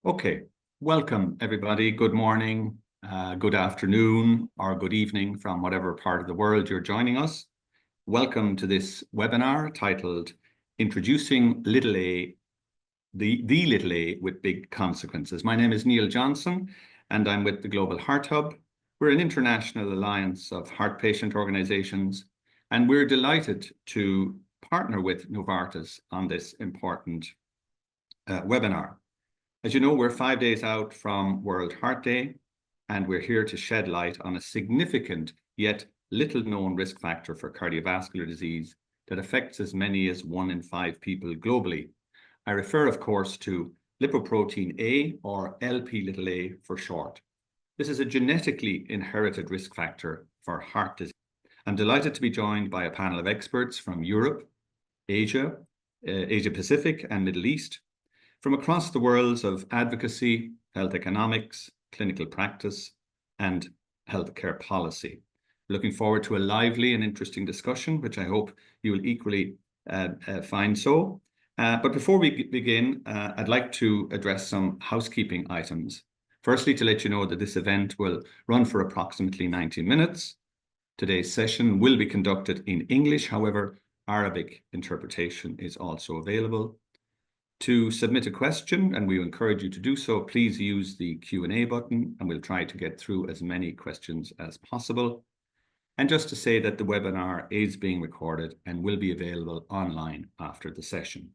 Okay, welcome everybody. Good morning, good afternoon, or good evening from whatever part of the world you're joining us. Welcome to this webinar titled Introducing Little A, the Little A with Big Consequences. My name is Neil Johnson and I'm with the Global Heart Hub. We're an international alliance of heart patient organizations, and we're delighted to partner with Novartis on this important webinar. As you know, we're 5 days out from World Heart Day, and we're here to shed light on a significant yet little known risk factor for cardiovascular disease that affects as many as 1 in 5 people globally. I refer, of course, to lipoprotein A, or Lp(a) for short. This is a genetically inherited risk factor for heart disease. I'm delighted to be joined by a panel of experts from Europe, Asia, Asia Pacific, and Middle East, from across the worlds of advocacy, health economics, clinical practice, and healthcare policy. Looking forward to a lively and interesting discussion, which I hope you will equally find so. But before we begin, I'd like to address some housekeeping items. Firstly, to let you know that this event will run for approximately 90 minutes. Today's session will be conducted in English. However, Arabic interpretation is also available. To submit a question, and we encourage you to do so, please use the Q&A button and we'll try to get through as many questions as possible. And just to say that the webinar is being recorded and will be available online after the session.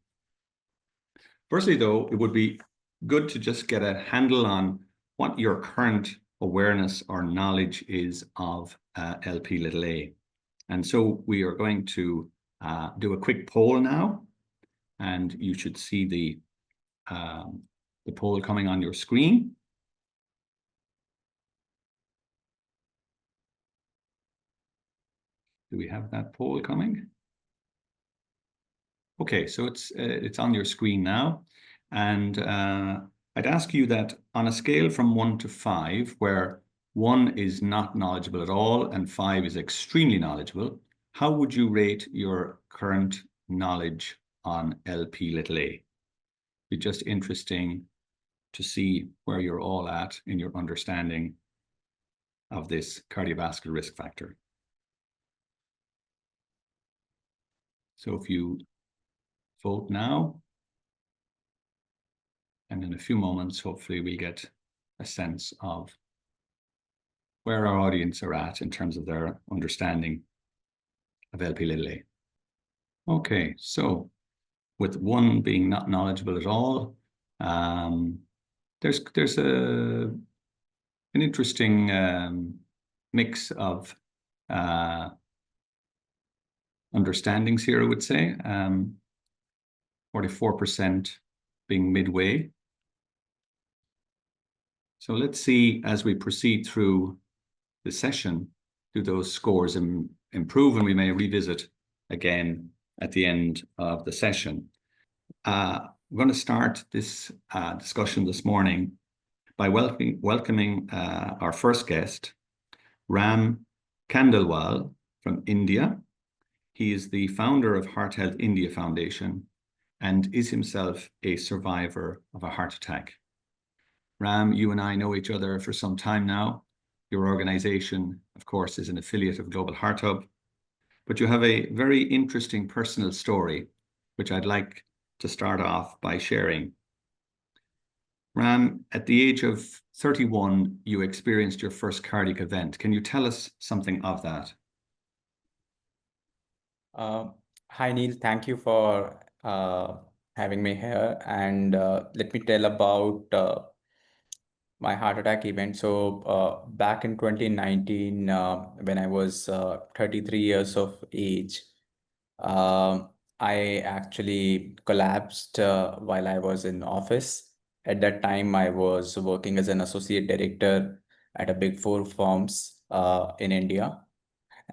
Firstly, though, it would be good to just get a handle on what your current awareness or knowledge is of Lp(a). And so we are going to do a quick poll now. And you should see the poll coming on your screen. Do we have that poll coming? Okay, so it's on your screen now. And I'd ask you that on a scale from 1 to 5, where 1 is not knowledgeable at all and 5 is extremely knowledgeable, how would you rate your current knowledge on Lp(a)? It'd be just interesting to see where you're all at in your understanding of this cardiovascular risk factor. So if you vote now, and in a few moments, hopefully we get a sense of where our audience are at in terms of their understanding of Lp(a). Okay, so with 1 being not knowledgeable at all, there's an interesting mix of understandings here, I would say. 44% being midway. So let's see, as we proceed through the session, do those scores improve, and we may revisit again at the end of the session. We're going to start this discussion this morning by welcoming our first guest, Ram Khandelwal from India. He is the founder of Heart Health India Foundation and is himself a survivor of a heart attack. Ram, you and I know each other for some time now. Your organization, of course, is an affiliate of Global Heart Hub, but you have a very interesting personal story, which I'd like to start off by sharing. Ram, at the age of 31, you experienced your first cardiac event. Can you tell us something of that? Hi, Neil. Thank you for having me here. And let me tell about my heart attack event. So back in 2019, when I was 33 years of age, I actually collapsed while I was in office. At that time, I was working as an associate director at a big 4 firms in India.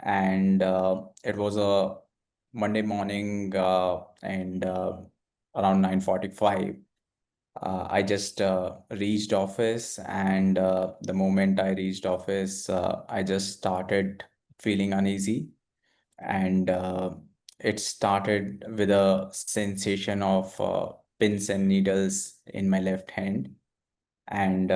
And it was a Monday morning and around 9:45. I just reached office, and the moment I reached office, I just started feeling uneasy, and it started with a sensation of pins and needles in my left hand. And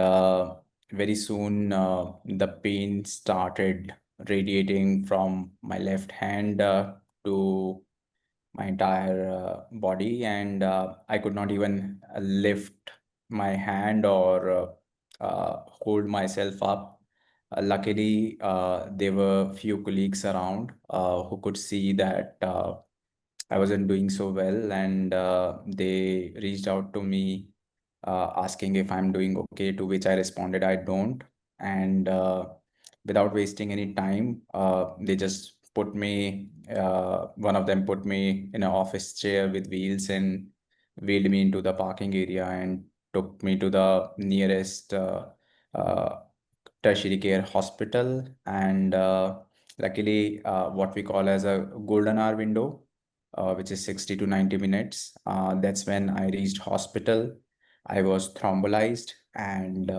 very soon, the pain started radiating from my left hand to my entire body, and I could not even lift my hand or hold myself up. Luckily, there were few colleagues around who could see that I wasn't doing so well, and they reached out to me asking if I'm doing okay, to which I responded, I don't. And without wasting any time, they just one of them put me in an office chair with wheels and wheeled me into the parking area and took me to the nearest uh, tertiary care hospital. And luckily, what we call as a golden hour window, which is 60 to 90 minutes. That's when I reached hospital. I was thrombolized, and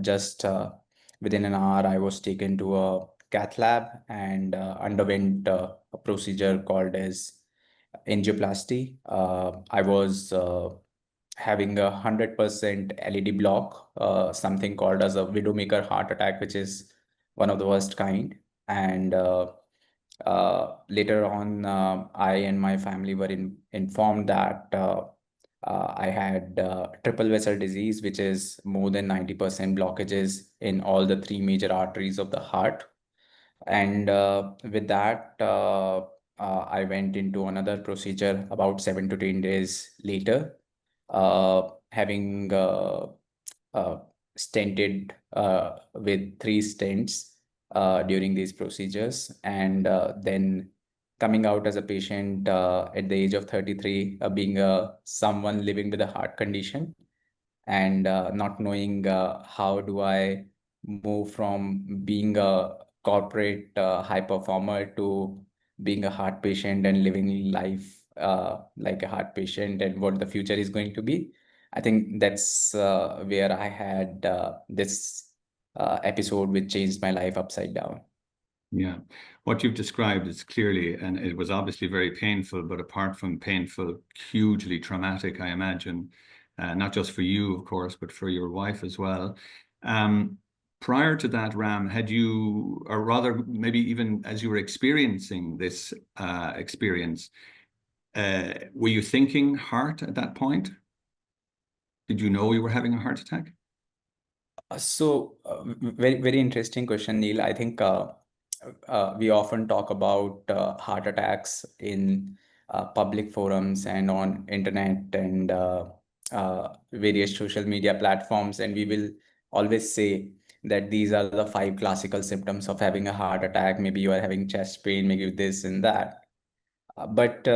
just within an hour, I was taken to a cath lab and underwent a procedure called as angioplasty. I was having 100% LED block, something called as a widowmaker heart attack, which is one of the worst kind. And later on, I and my family were informed that I had triple vessel disease, which is more than 90% blockages in all the three major arteries of the heart. And with that, I went into another procedure about 7 to 10 days later, having uh, stented with 3 stents during these procedures, and then coming out as a patient at the age of 33, being someone living with a heart condition, and not knowing how do I move from being a corporate high performer to being a heart patient and living life like a heart patient, and what the future is going to be. I think that's where I had this episode which changed my life upside down. Yeah. What you've described is clearly, and it was obviously very painful, but apart from painful, hugely traumatic, I imagine, not just for you, of course, but for your wife as well. Prior to that, Ram, had you, or rather, maybe even as you were experiencing this experience, were you thinking heart at that point? Did you know you were having a heart attack? Very, very interesting question, Neil. I think we often talk about heart attacks in public forums and on internet and various social media platforms, and we will always say that these are the 5 classical symptoms of having a heart attack. Maybe you are having chest pain, maybe this and that. But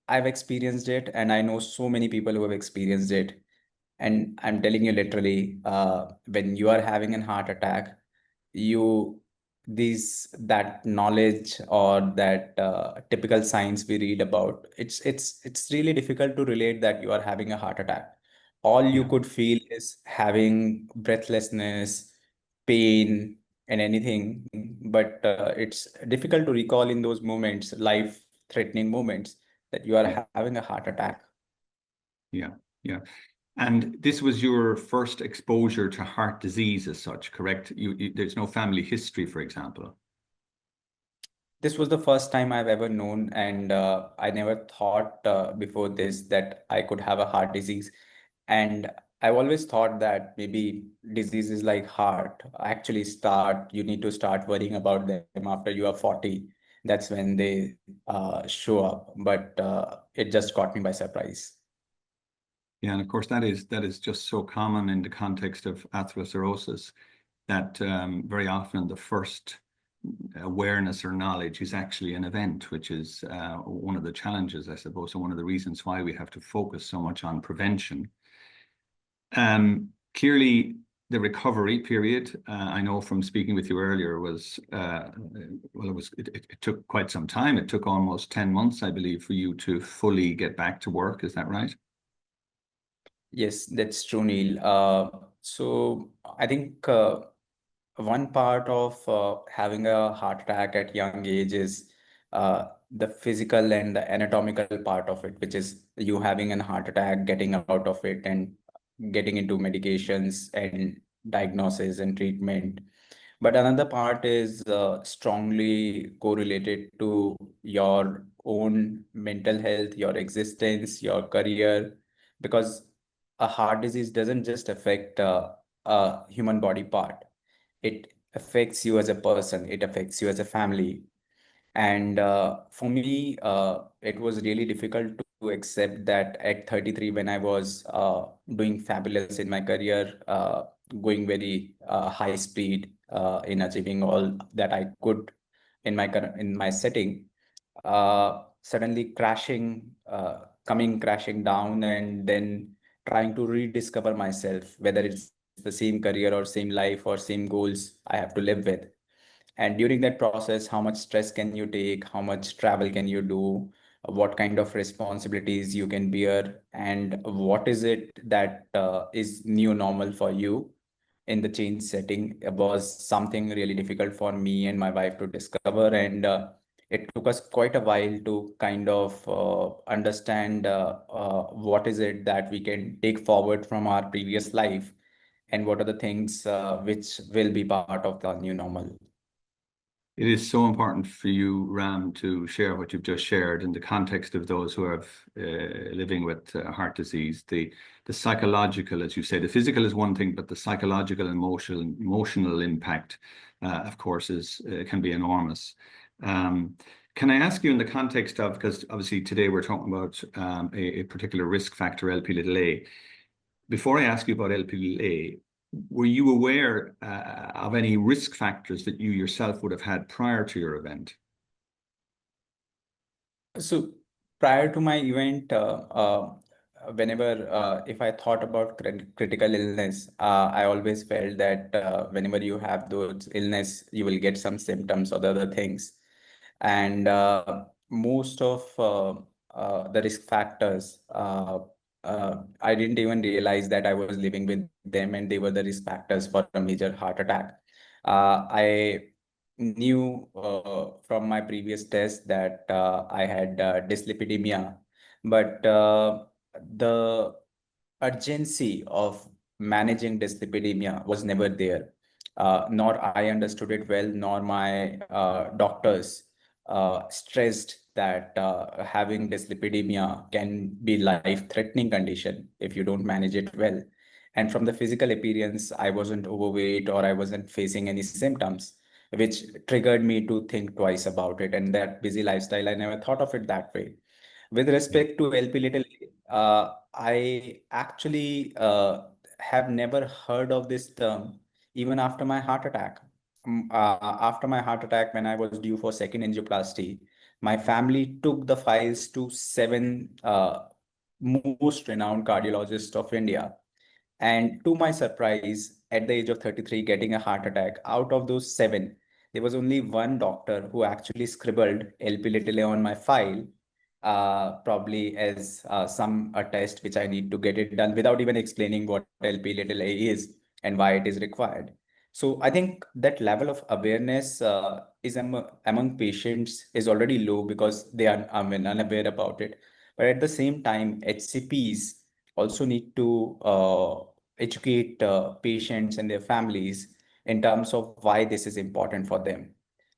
I've experienced it, and I know so many people who have experienced it. And I'm telling you literally, when you are having a heart attack, you these that knowledge or that typical signs we read about, it's really difficult to relate that you are having a heart attack. All you Yeah. could feel is having breathlessness, pain, and anything, but it's difficult to recall in those moments, life-threatening moments, that you Yeah. are having a heart attack. Yeah. Yeah. And this was your first exposure to heart disease as such, correct? There's no family history, for example. This was the first time I've ever known, and I never thought before this that I could have a heart disease. And I've always thought that maybe diseases like heart actually you need to start worrying about them after you are 40. That's when they show up. But it just caught me by surprise. Yeah, and of course that is just so common in the context of atherosclerosis that very often the first awareness or knowledge is actually an event, which is one of the challenges, I suppose, and one of the reasons why we have to focus so much on prevention. Clearly, the recovery period, I know from speaking with you earlier, was well, it took quite some time. It took almost 10 months, I believe, for you to fully get back to work. Is that right? Yes, that's true, Neil. So I think one part of having a heart attack at young age is the physical and the anatomical part of it, which is you having a heart attack, getting out of it, and getting into medications and diagnosis and treatment. But another part is strongly correlated to your own mental health, your existence, your career, because a heart disease doesn't just affect a human body part. It affects you as a person, it affects you as a family. And for me, it was really difficult to accept that at 33, when I was doing fabulous in my career, going very high speed in achieving all that I could in my setting, suddenly coming crashing down, and then trying to rediscover myself, whether it's the same career or same life or same goals I have to live with. And during that process, how much stress can you take? How much travel can you do? What kind of responsibilities you can bear? And what is it that is new normal for you in the change setting? It was something really difficult for me and my wife to discover. And it took us quite a while to kind of understand what is it that we can take forward from our previous life, and what are the things which will be part of the new normal. It is so important for you, Ram, to share what you've just shared in the context of those who are living with heart disease. The psychological, as you say, the physical is one thing, but the psychological and emotional impact, of course, can be enormous. Can I ask you in the context of, because obviously today we're talking about a particular risk factor, Lp little a. Before I ask you about Lp little a, were you aware of any risk factors that you yourself would have had prior to your event? So prior to my event, whenever if I thought about critical illness, I always felt that whenever you have those illness, you will get some symptoms or the other things. And most of the risk factors, I didn't even realize that I was living with them, and they were the risk factors for a major heart attack. I knew from my previous test that I had dyslipidemia, but the urgency of managing dyslipidemia was never there. Nor I understood it well, nor my doctors stressed that having dyslipidemia can be life-threatening condition if you don't manage it well. And from the physical appearance, I wasn't overweight or I wasn't facing any symptoms, which triggered me to think twice about it. And that busy lifestyle, I never thought of it that way. With respect to LP little, I actually have never heard of this term even after my heart attack. After my heart attack, when I was due for second angioplasty, my family took the files to seven most renowned cardiologists of India. And to my surprise, at the age of 33, getting a heart attack, out of those seven, there was only one doctor who actually scribbled LP little a on my file, probably as some a test which I need to get it done without even explaining what LP little a is and why it is required. So I think that level of awareness is among patients is already low because they are unaware about it. But at the same time, HCPs also need to educate patients and their families in terms of why this is important for them.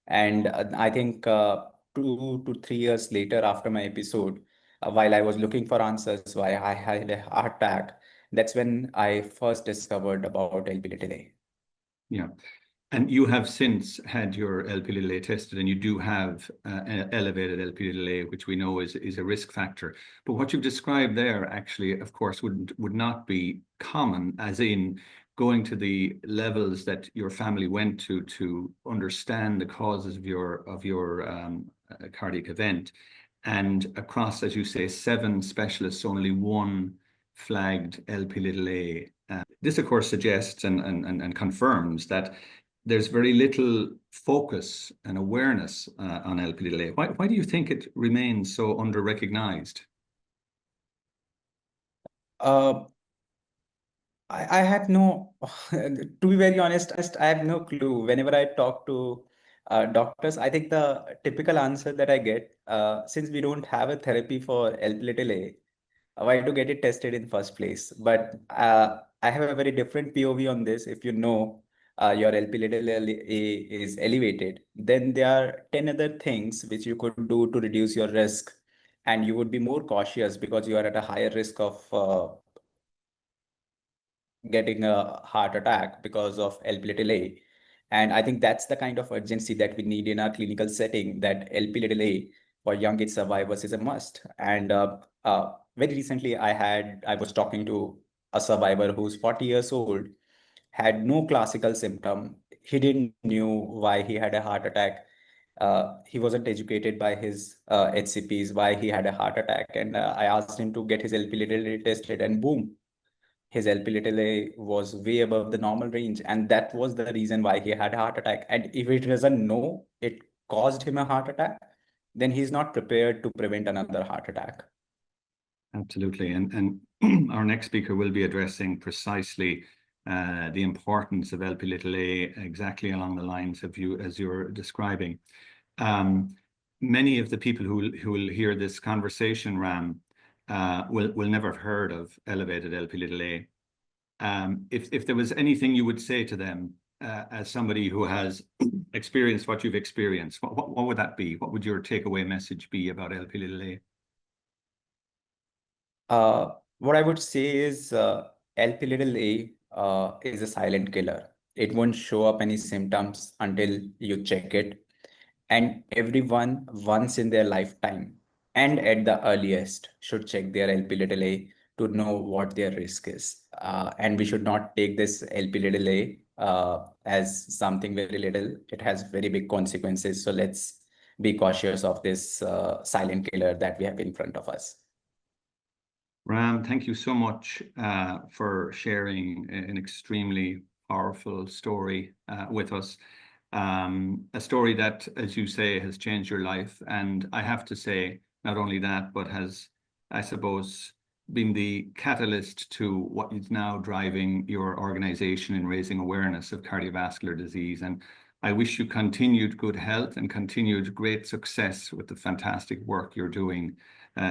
And I think 2 to 3 years later, after my episode, while I was looking for answers why I had a heart attack, that's when I first discovered about LP-little-a. Yeah. And you have since had your Lp little a tested, and you do have elevated Lp little a, which we know is a risk factor. But what you've described there actually, of course, would not be common, as in going to the levels that your family went to understand the causes of your cardiac event. And across, as you say, 7 specialists, only one flagged Lp little a. This, of course, suggests and confirms that there's very little focus and awareness on Lp(a). Why do you think it remains so under-recognized? Uh, I have no, to be very honest, I have no clue. Whenever I talk to doctors, I think the typical answer that I get, since we don't have a therapy for Lp(a), why to get it tested in first place. But I have a very different POV on this. If you know your LP little a is elevated, then there are 10 other things which you could do to reduce your risk, and you would be more cautious because you are at a higher risk of getting a heart attack because of LP little a. And I think that's the kind of urgency that we need in our clinical setting, that LP little a for young age survivors is a must. And very recently, I was talking to a survivor who's 40 years old, had no classical symptom. He didn't knew why he had a heart attack. He wasn't educated by his HCPs why he had a heart attack. And I asked him to get his LP little a tested, and boom, his LP little a was way above the normal range. And that was the reason why he had a heart attack. And if it doesn't know it caused him a heart attack, then he's not prepared to prevent another heart attack. Absolutely. And our next speaker will be addressing precisely the importance of LP little a, exactly along the lines of as you were describing. Many of the people who will hear this conversation, Ram, will never have heard of elevated LP little a. If there was anything you would say to them as somebody who has experienced what you've experienced, what would that be? What would your takeaway message be about LP little a? What I would say is LP little a is a silent killer. It won't show up any symptoms until you check it. And everyone once in their lifetime and at the earliest should check their LP little a to know what their risk is. And we should not take this LP little a as something very little. It has very big consequences. So let's be cautious of this silent killer that we have in front of us. Ram, thank you so much for sharing an extremely powerful story with us. A story that, as you say, has changed your life. And I have to say, not only that, but has, I suppose, been the catalyst to what is now driving your organization in raising awareness of cardiovascular disease. And I wish you continued good health and continued great success with the fantastic work you're doing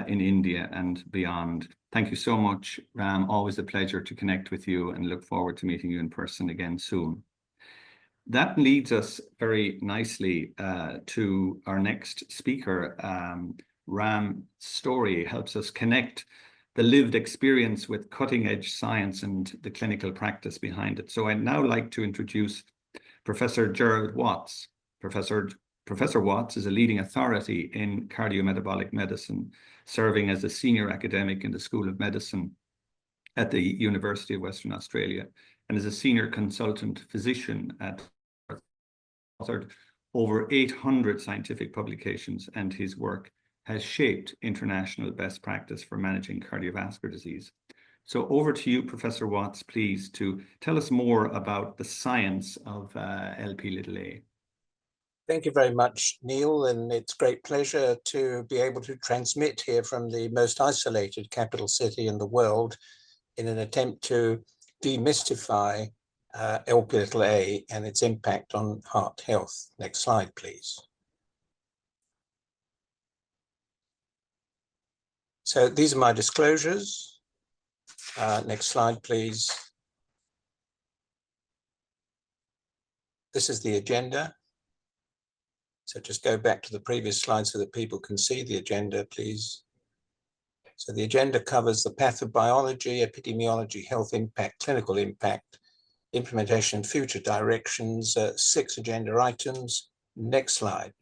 in India and beyond. Thank you so much, Ram. Always a pleasure to connect with you, and look forward to meeting you in person again soon. That leads us very nicely to our next speaker. Ram's story helps us connect the lived experience with cutting-edge science and the clinical practice behind it. So I'd now like to introduce Professor Gerald Watts. Professor Watts is a leading authority in cardiometabolic medicine, serving as a senior academic in the School of Medicine at the University of Western Australia, and is a senior consultant physician at authored over 800 scientific publications, and his work has shaped international best practice for managing cardiovascular disease. So over to you, Professor Watts, please, to tell us more about the science of LP little a. Thank you very much, Neil, and it's a great pleasure to be able to transmit here from the most isolated capital city in the world in an attempt to demystify LP little a and its impact on heart health. Next slide, please. So these are my disclosures. Next slide, please. This is the agenda. So just go back to the previous slide so that people can see the agenda, please. So the agenda covers the pathobiology, epidemiology, health impact, clinical impact, implementation and future directions, 6 agenda items. Next slide.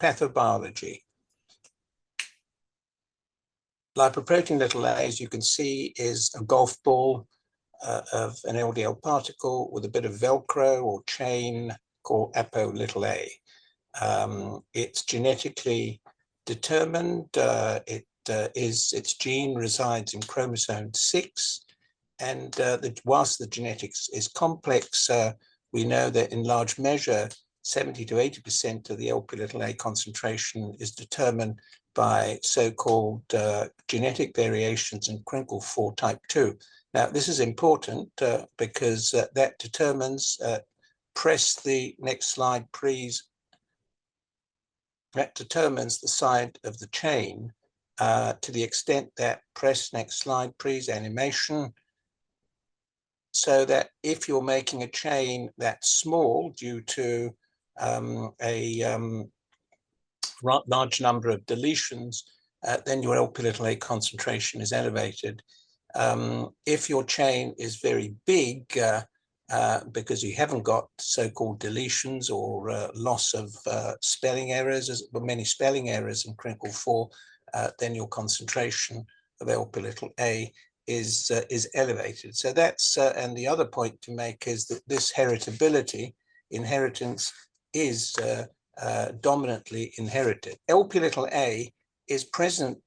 Pathobiology. Lipoprotein little a, as you can see, is a golf ball of an LDL particle with a bit of Velcro or chain called apo little a. It's genetically determined. Its gene resides in chromosome 6, and whilst the genetics is complex, we know that in large measure 70 to 80% of the LP little a concentration is determined by so-called genetic variations in Crinkle-4 type 2. Now this is important because that determines, press the next slide please, that determines the side of the chain to the extent that, press next slide, please, animation, so that if you're making a chain that's small due to a large number of deletions, then your Lp(a) concentration is elevated. If your chain is very big, because you haven't got so-called deletions or loss of spelling errors, as many spelling errors in clinical 4, then your concentration of Lp(a) is elevated. So that's, and the other point to make is that this inheritance is dominantly inherited. Lp(a) is present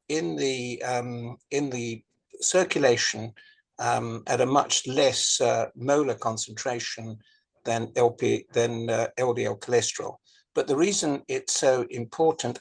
in the circulation at a much less molar concentration than LDL cholesterol. But the reason it's so important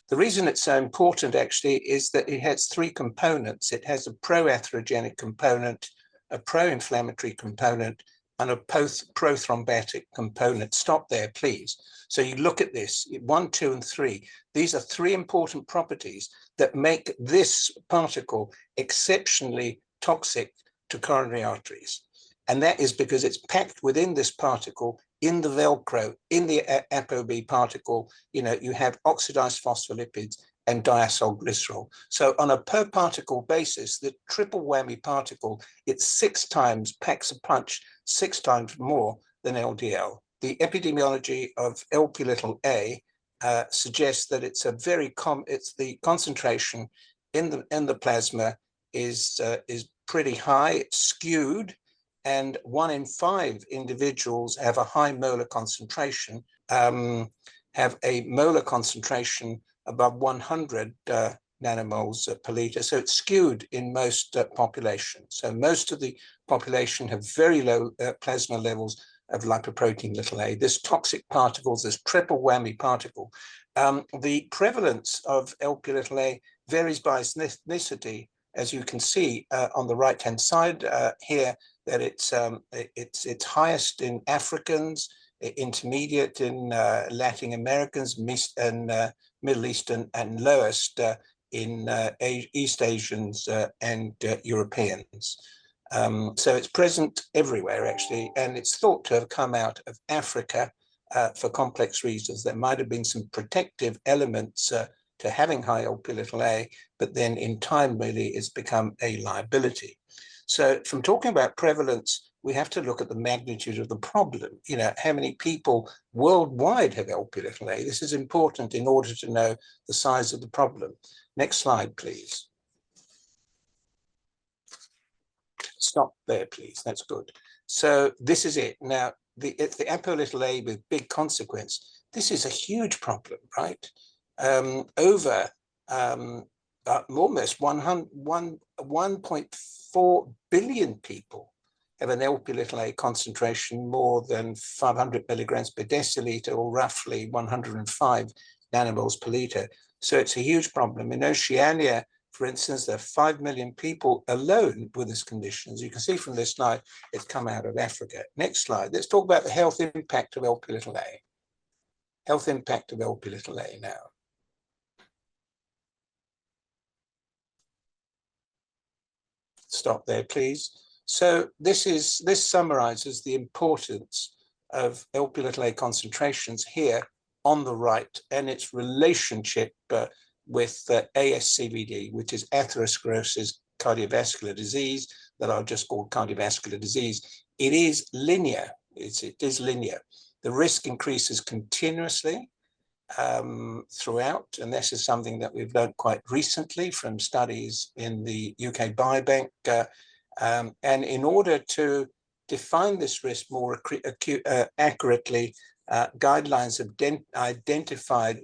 actually is that it has 3 components. It has a pro-atherogenic component, a pro-inflammatory component, and a prothrombotic component. Stop there, please. So you look at this, 1, 2, and 3. These are 3 important properties that make this particle exceptionally toxic to coronary arteries. And that is because it's packed within this particle, in the Velcro, in the ApoB particle, you have oxidized phospholipids and diacylglycerol. So on a per particle basis, the triple whammy particle, it's 6 times, packs a punch, 6 times more than LDL. The epidemiology of Lp(a) suggests that it's a it's the concentration in the plasma is pretty high, it's skewed, and 1 in 5 individuals have a high molar concentration, have a molar concentration above 100 nanomoles per liter. So it's skewed in most populations. So most of the population have very low plasma levels of lipoprotein a. This toxic particles, this triple whammy particle. The prevalence of Lp(a) varies by ethnicity, as you can see on the right-hand side here, that it's highest in Africans, intermediate in Latin Americans, and Middle Eastern, and lowest in East Asians and Europeans. So it's present everywhere, actually, and it's thought to have come out of Africa for complex reasons. There might have been some protective elements to having high Lp(a), but then in time really it's become a liability. So from talking about prevalence, we have to look at the magnitude of the problem. How many people worldwide have Lp(a). This is important in order to know the size of the problem. Next slide, please. Stop there, please. That's good. So this is it. Now, the Lp(a) with big consequence, this is a huge problem, right? Over almost 1.4 billion people have an Lp(a) concentration more than 500 milligrams per deciliter, or roughly 105 nanomoles per liter. So it's a huge problem. In Oceania, for instance, there are 5 million people alone with this condition. As you can see from this slide, it's come out of Africa. Next slide. Let's talk about the health impact of Lp(a). Health impact of Lp(a) now. Stop there, please. So this summarizes the importance of Lp(a) concentrations here on the right, and its relationship with ASCVD, which is atherosclerosis cardiovascular disease, that I'll just call cardiovascular disease. It is linear. It is linear. The risk increases continuously throughout, and this is something that we've learned quite recently from studies in the UK Biobank. And in order to define this risk more accurately, guidelines have identified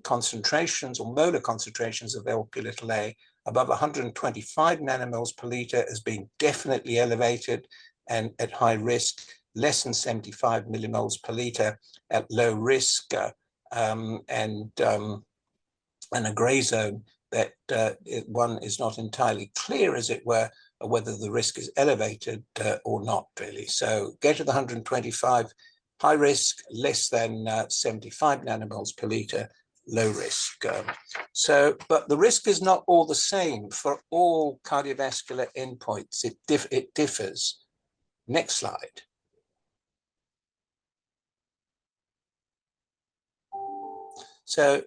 concentrations or molar concentrations of Lp(a) above 125 nanomoles per liter as being definitely elevated and at high risk, less than 75 millimoles per liter at low risk, and a gray zone that one is not entirely clear, as it were, whether the risk is elevated or not, really. So go to the 125, high risk, less than 75 nanomoles per liter, low risk. But the risk is not all the same for all cardiovascular endpoints. It differs. Next slide. So,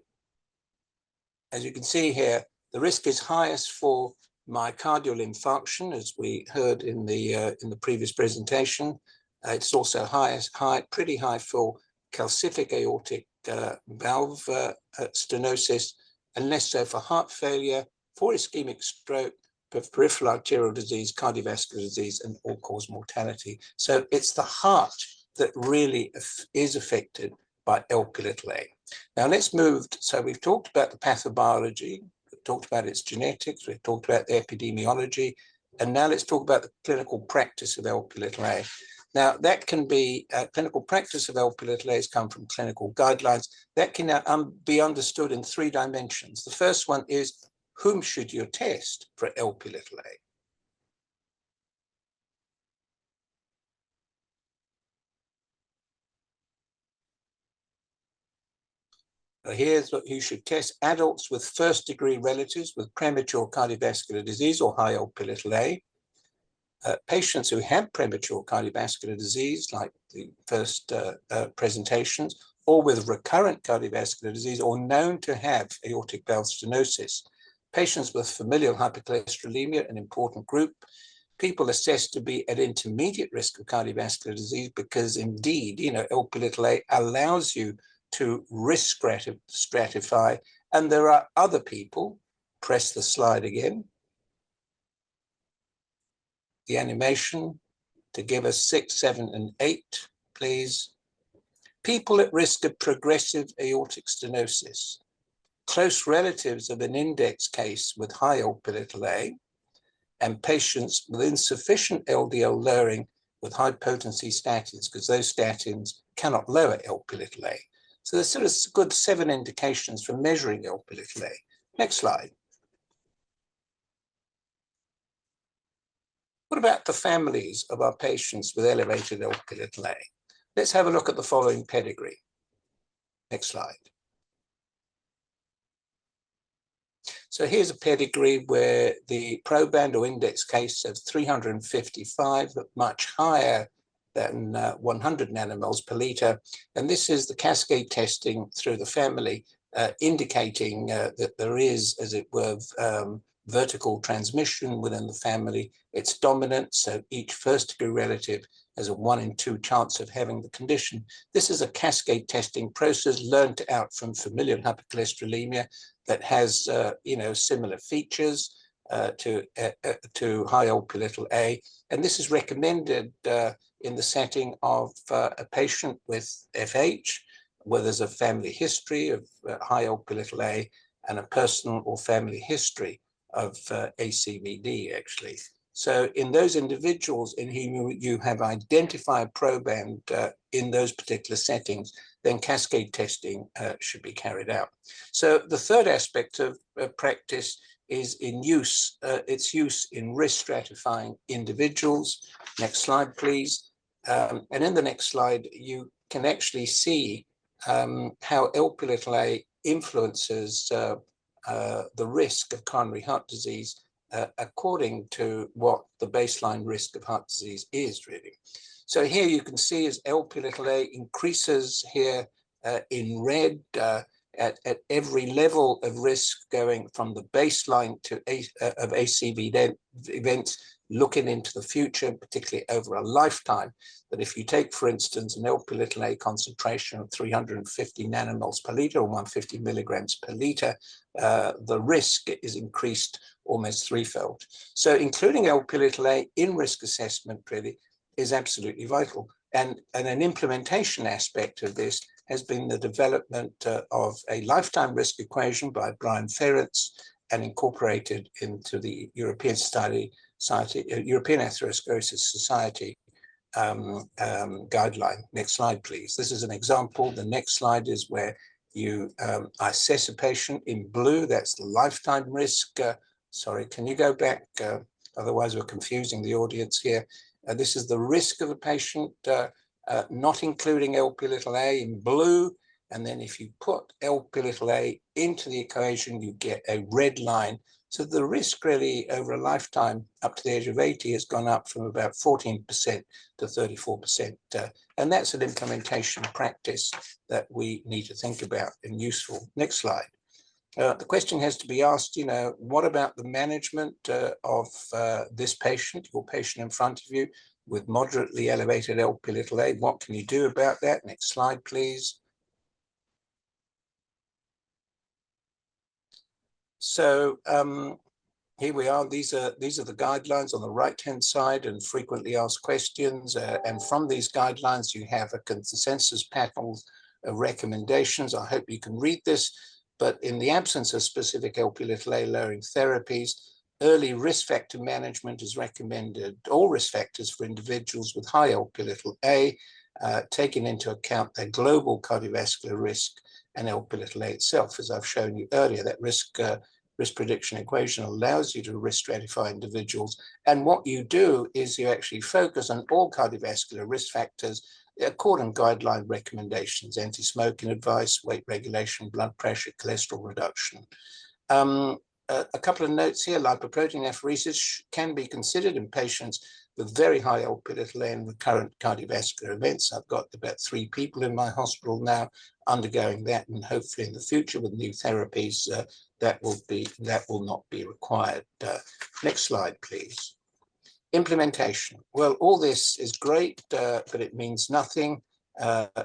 as you can see here, the risk is highest for myocardial infarction, as we heard in the previous presentation. It's also pretty high for calcific aortic valve stenosis, and less so for heart failure, for ischemic stroke, for peripheral arterial disease, cardiovascular disease, and all-cause mortality. So it's the heart that really is affected by Lp(a). Now let's move. So we've talked about the pathobiology, we've talked about its genetics, we've talked about the epidemiology, and now let's talk about the clinical practice of Lp(a). Now that can be, clinical practice of Lp(a) has come from clinical guidelines. That can be understood in 3 dimensions. The first one is, whom should you test for Lp(a)? Here's what you should test: adults with first-degree relatives with premature cardiovascular disease or high Lp(a), patients who have premature cardiovascular disease, like the first presentations, or with recurrent cardiovascular disease or known to have aortic valve stenosis, patients with familial hypercholesterolemia, an important group, people assessed to be at intermediate risk of cardiovascular disease, because indeed, Lp(a) allows you to risk stratify, and there are other people. Press the slide again, the animation, to give us 6, 7, and 8, please. People at risk of progressive aortic stenosis, close relatives of an index case with high Lp(a), and patients with insufficient LDL lowering with high potency statins, because those statins cannot lower Lp(a). So there's sort of good 7 indications for measuring Lp(a). Next slide. What about the families of our patients with elevated Lp(a)? Let's have a look at the following pedigree. Next slide. So here's a pedigree where the proband or index case of 355, much higher than 100 nanomoles per liter. And this is the cascade testing through the family, indicating that there is, as it were, vertical transmission within the family. It's dominant, so each first-degree relative has a 1 in 2 chance of having the condition. This is a cascade testing process learned out from familial hypercholesterolemia that has, similar features to high Lp(a), and this is recommended in the setting of a patient with FH, where there's a family history of high Lp(a) and a personal or family history of ACVD, actually. So in those individuals in whom you have identified proband in those particular settings, then cascade testing should be carried out. So the third aspect of practice is in use, its use in risk stratifying individuals. Next slide, please. And in the next slide, you can actually see how Lp(a) influences the risk of coronary heart disease according to what the baseline risk of heart disease is, really. So here you can see as Lp(a) increases here in red at every level of risk, going from the baseline to of ACV events, looking into the future, particularly over a lifetime. That if you take, for instance, an Lp(a) concentration of 350 nanomoles per liter or 150 milligrams per liter, the risk is increased almost 3-fold. So including Lp(a) in risk assessment really is absolutely vital. And an implementation aspect of this has been the development of a lifetime risk equation by Brian Ferentz and incorporated into the European European Atherosclerosis Society guideline. Next slide, please. This is an example. The next slide is where you assess a patient in blue. That's the lifetime risk. Sorry, can you go back? Otherwise, we're confusing the audience here. This is the risk of a patient, not including Lp(a) in blue. And then if you put Lp(a) into the equation, you get a red line. So the risk really over a lifetime up to the age of 80 has gone up from about 14% to 34%. And that's an implementation practice that we need to think about and useful. Next slide. The question has to be asked, you know, what about the management of this patient, your patient in front of you with moderately elevated Lp(a)? What can you do about that? Next slide, please. So here we are. These are the guidelines on the right-hand side and frequently asked questions. And from these guidelines, you have a consensus panel of recommendations. I hope you can read this. But in the absence of specific Lp(a) lowering therapies, early risk factor management is recommended. All risk factors for individuals with high Lp(a), taking into account their global cardiovascular risk and Lp(a) itself. As I've shown you earlier, that risk prediction equation allows you to risk stratify individuals. And what you do is you actually focus on all cardiovascular risk factors according to guideline recommendations: anti-smoking advice, weight regulation, blood pressure, cholesterol reduction. A couple of notes here: lipoprotein apheresis can be considered in patients with very high Lp(a) and recurrent cardiovascular events. I've got about 3 people in my hospital now undergoing that, and hopefully in the future with new therapies that will not be required. Next slide, please. Implementation. Well, all this is great, but it means nothing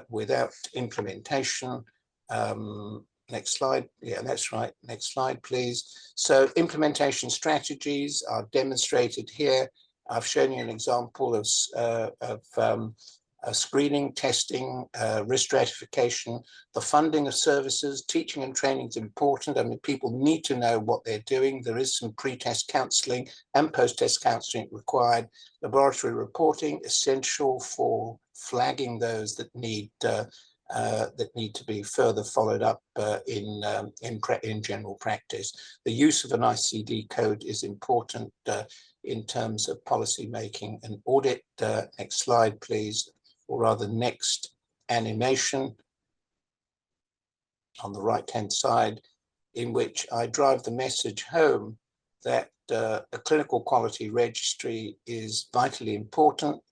without implementation. Next slide. Yeah, that's right. Next slide, please. So implementation strategies are demonstrated here. I've shown you an example of screening, testing, risk stratification, the funding of services. Teaching and training is important. I mean, people need to know what they're doing. There is some pre-test counseling and post-test counseling required. Laboratory reporting, essential for flagging those that need to be further followed up in general practice. The use of an ICD code is important in terms of policy making and audit. Next slide, please, or rather next animation on the right-hand side, in which I drive the message home that a clinical quality registry is vitally important.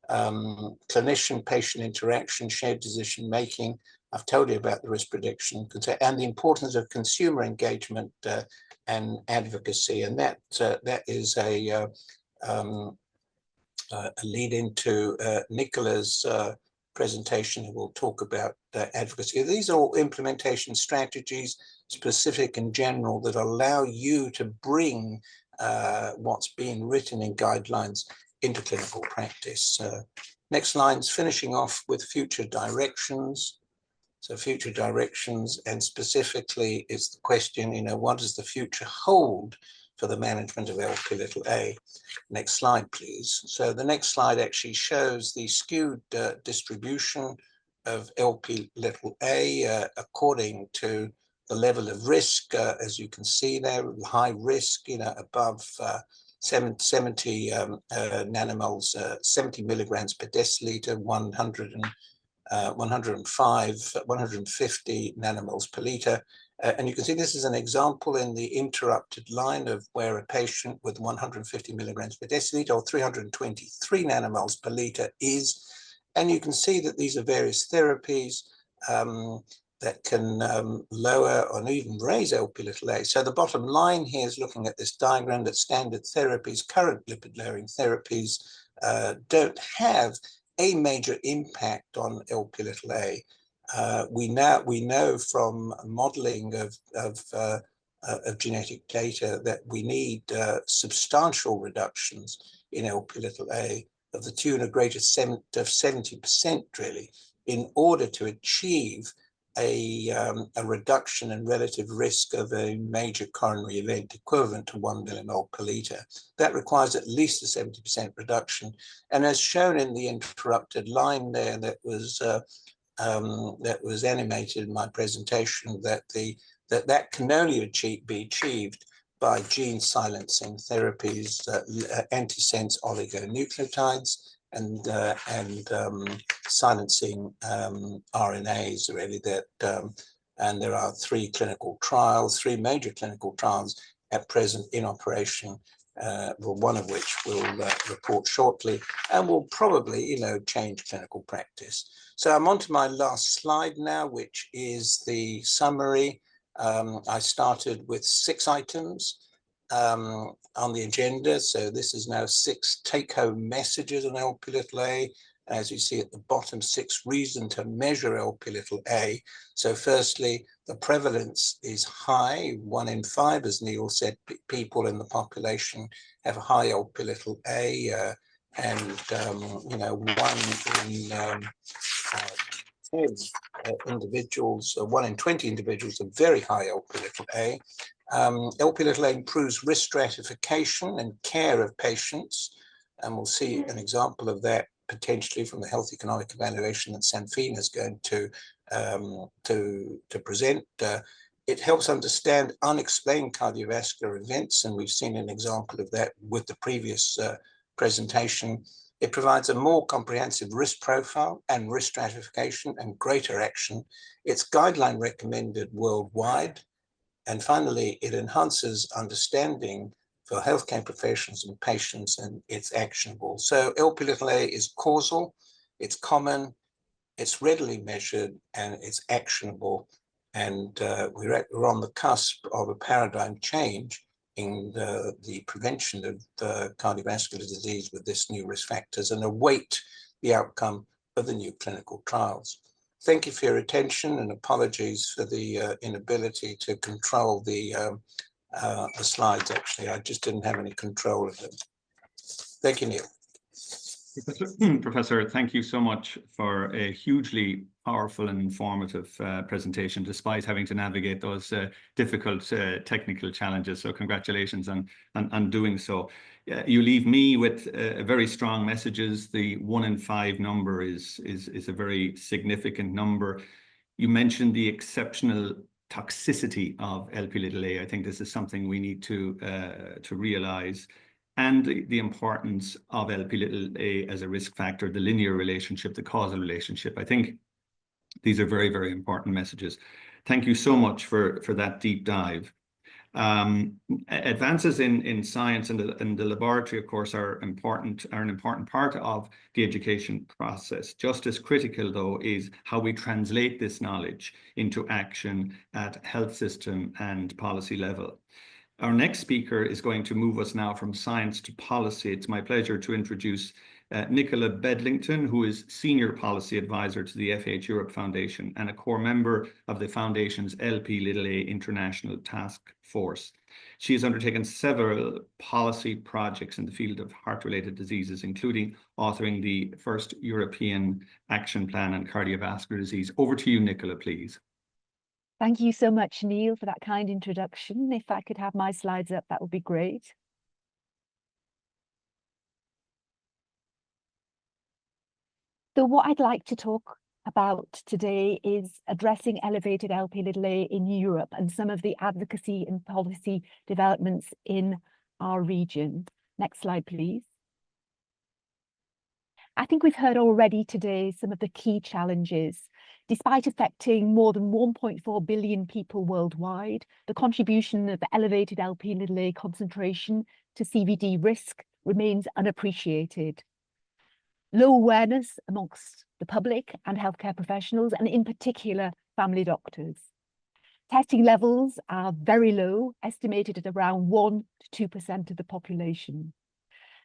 Clinician-patient interaction, shared decision-making. I've told you about the risk prediction and the importance of consumer engagement and advocacy, and that is a lead into Nicola's presentation, who will talk about advocacy. These are all implementation strategies, specific and general, that allow you to bring what's being written in guidelines into clinical practice. Next line's finishing off with future directions. So future directions, and specifically it's the question, you know, what does the future hold for the management of Lp(a)? Next slide, please. So the next slide actually shows the skewed distribution of Lp(a) according to the level of risk. As you can see there, high risk, you know, above 70 nanomoles, 70 milligrams per deciliter, 150 nanomoles per liter. And you can see this is an example in the interrupted line of where a patient with 150 milligrams per deciliter or 323 nanomoles per liter is. And you can see that these are various therapies that can lower or even raise Lp(a). So the bottom line here is looking at this diagram that standard therapies, current lipid-lowering therapies, don't have a major impact on Lp(a). We know from modeling of genetic data that we need substantial reductions in Lp(a) of the tune of greater of 70% really, in order to achieve a reduction in relative risk of a major coronary event equivalent to 1 millimole per liter. That requires at least a 70% reduction. And as shown in the interrupted line there that was animated in my presentation, that can only be achieved by gene silencing therapies, antisense oligonucleotides, and silencing RNAs, really, that and there are three major clinical trials at present in operation, well, one of which will report shortly and will probably, change clinical practice. So I'm on to my last slide now, which is the summary. I started with 6 items on the agenda. So this is now 6 take-home messages on Lp(a). As you see at the bottom, 6 reasons to measure Lp(a). So firstly, the prevalence is high. 1 in 5, as Neil said, people in the population have high Lp(a), and 1 in 20 individuals have very high Lp(a). Lp(a) improves risk stratification and care of patients, and we'll see an example of that potentially from the health economic evaluation that Sanfina is going to present. It helps understand unexplained cardiovascular events, and we've seen an example of that with the previous presentation. It provides a more comprehensive risk profile and risk stratification and greater action. It's guideline recommended worldwide. And finally, it enhances understanding for healthcare professionals and patients, and it's actionable. So Lp(a) is causal, it's common, it's readily measured, and it's actionable. And we're on the cusp of a paradigm change in the prevention of cardiovascular disease with this new risk factors, and await the outcome of the new clinical trials. Thank you for your attention, and apologies for the inability to control the slides. Actually, I just didn't have any control of them. Thank you, Neil. Professor, thank you so much for a hugely powerful and informative presentation, despite having to navigate those difficult technical challenges. So congratulations on doing so. You leave me with very strong messages. The 1 in 5 number is a very significant number. You mentioned the exceptional toxicity of Lp(a). I think this is something we need to realize, and the importance of Lp(a) as a risk factor, the linear relationship, the causal relationship. I think these are very, very important messages. Thank you so much for that deep dive. Advances in science and the laboratory, of course, are an important part of the education process. Just as critical, though, is how we translate this knowledge into action at health system and policy level. Our next speaker is going to move us now from science to policy. It's my pleasure to introduce Nicola Bedlington, who is Senior Policy Advisor to the FH Europe Foundation and a core member of the Foundation's Lp(a) International Task Force. She has undertaken several policy projects in the field of heart-related diseases, including authoring the first European Action Plan on cardiovascular disease. Over to you, Nicola, please. Thank you so much, Neil, for that kind introduction. If I could have my slides up, that would be great. So what I'd like to talk about today is addressing elevated Lp(a) in Europe and some of the advocacy and policy developments in our region. Next slide, please. I think we've heard already today some of the key challenges. Despite affecting more than 1.4 billion people worldwide, the contribution of elevated Lp(a) concentration to CVD risk remains unappreciated. Low awareness amongst the public and healthcare professionals, and in particular, family doctors. Testing levels are very low, estimated at around 1 to 2% of the population.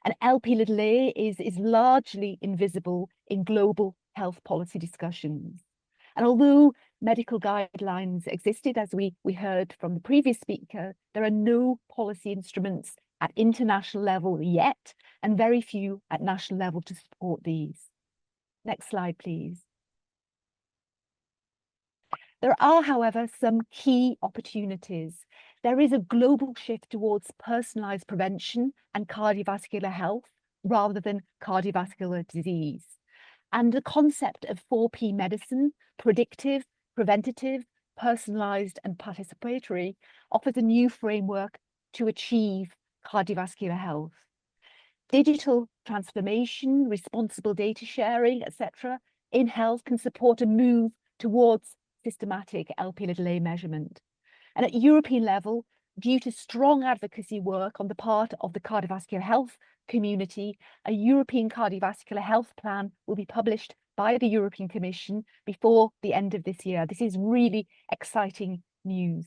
And Lp(a) is largely invisible in global health policy discussions. And although medical guidelines existed, as we heard from the previous speaker, there are no policy instruments at international level yet, and very few at national level to support these. Next slide, please. There are, however, some key opportunities. There is a global shift towards personalized prevention and cardiovascular health rather than cardiovascular disease. And the concept of 4P medicine, predictive, preventative, personalized, and participatory, offers a new framework to achieve cardiovascular health. Digital transformation, responsible data sharing, etc., in health can support a move towards systematic Lp(a) measurement. And at European level, due to strong advocacy work on the part of the cardiovascular health community, a European cardiovascular health plan will be published by the European Commission before the end of this year. This is really exciting news.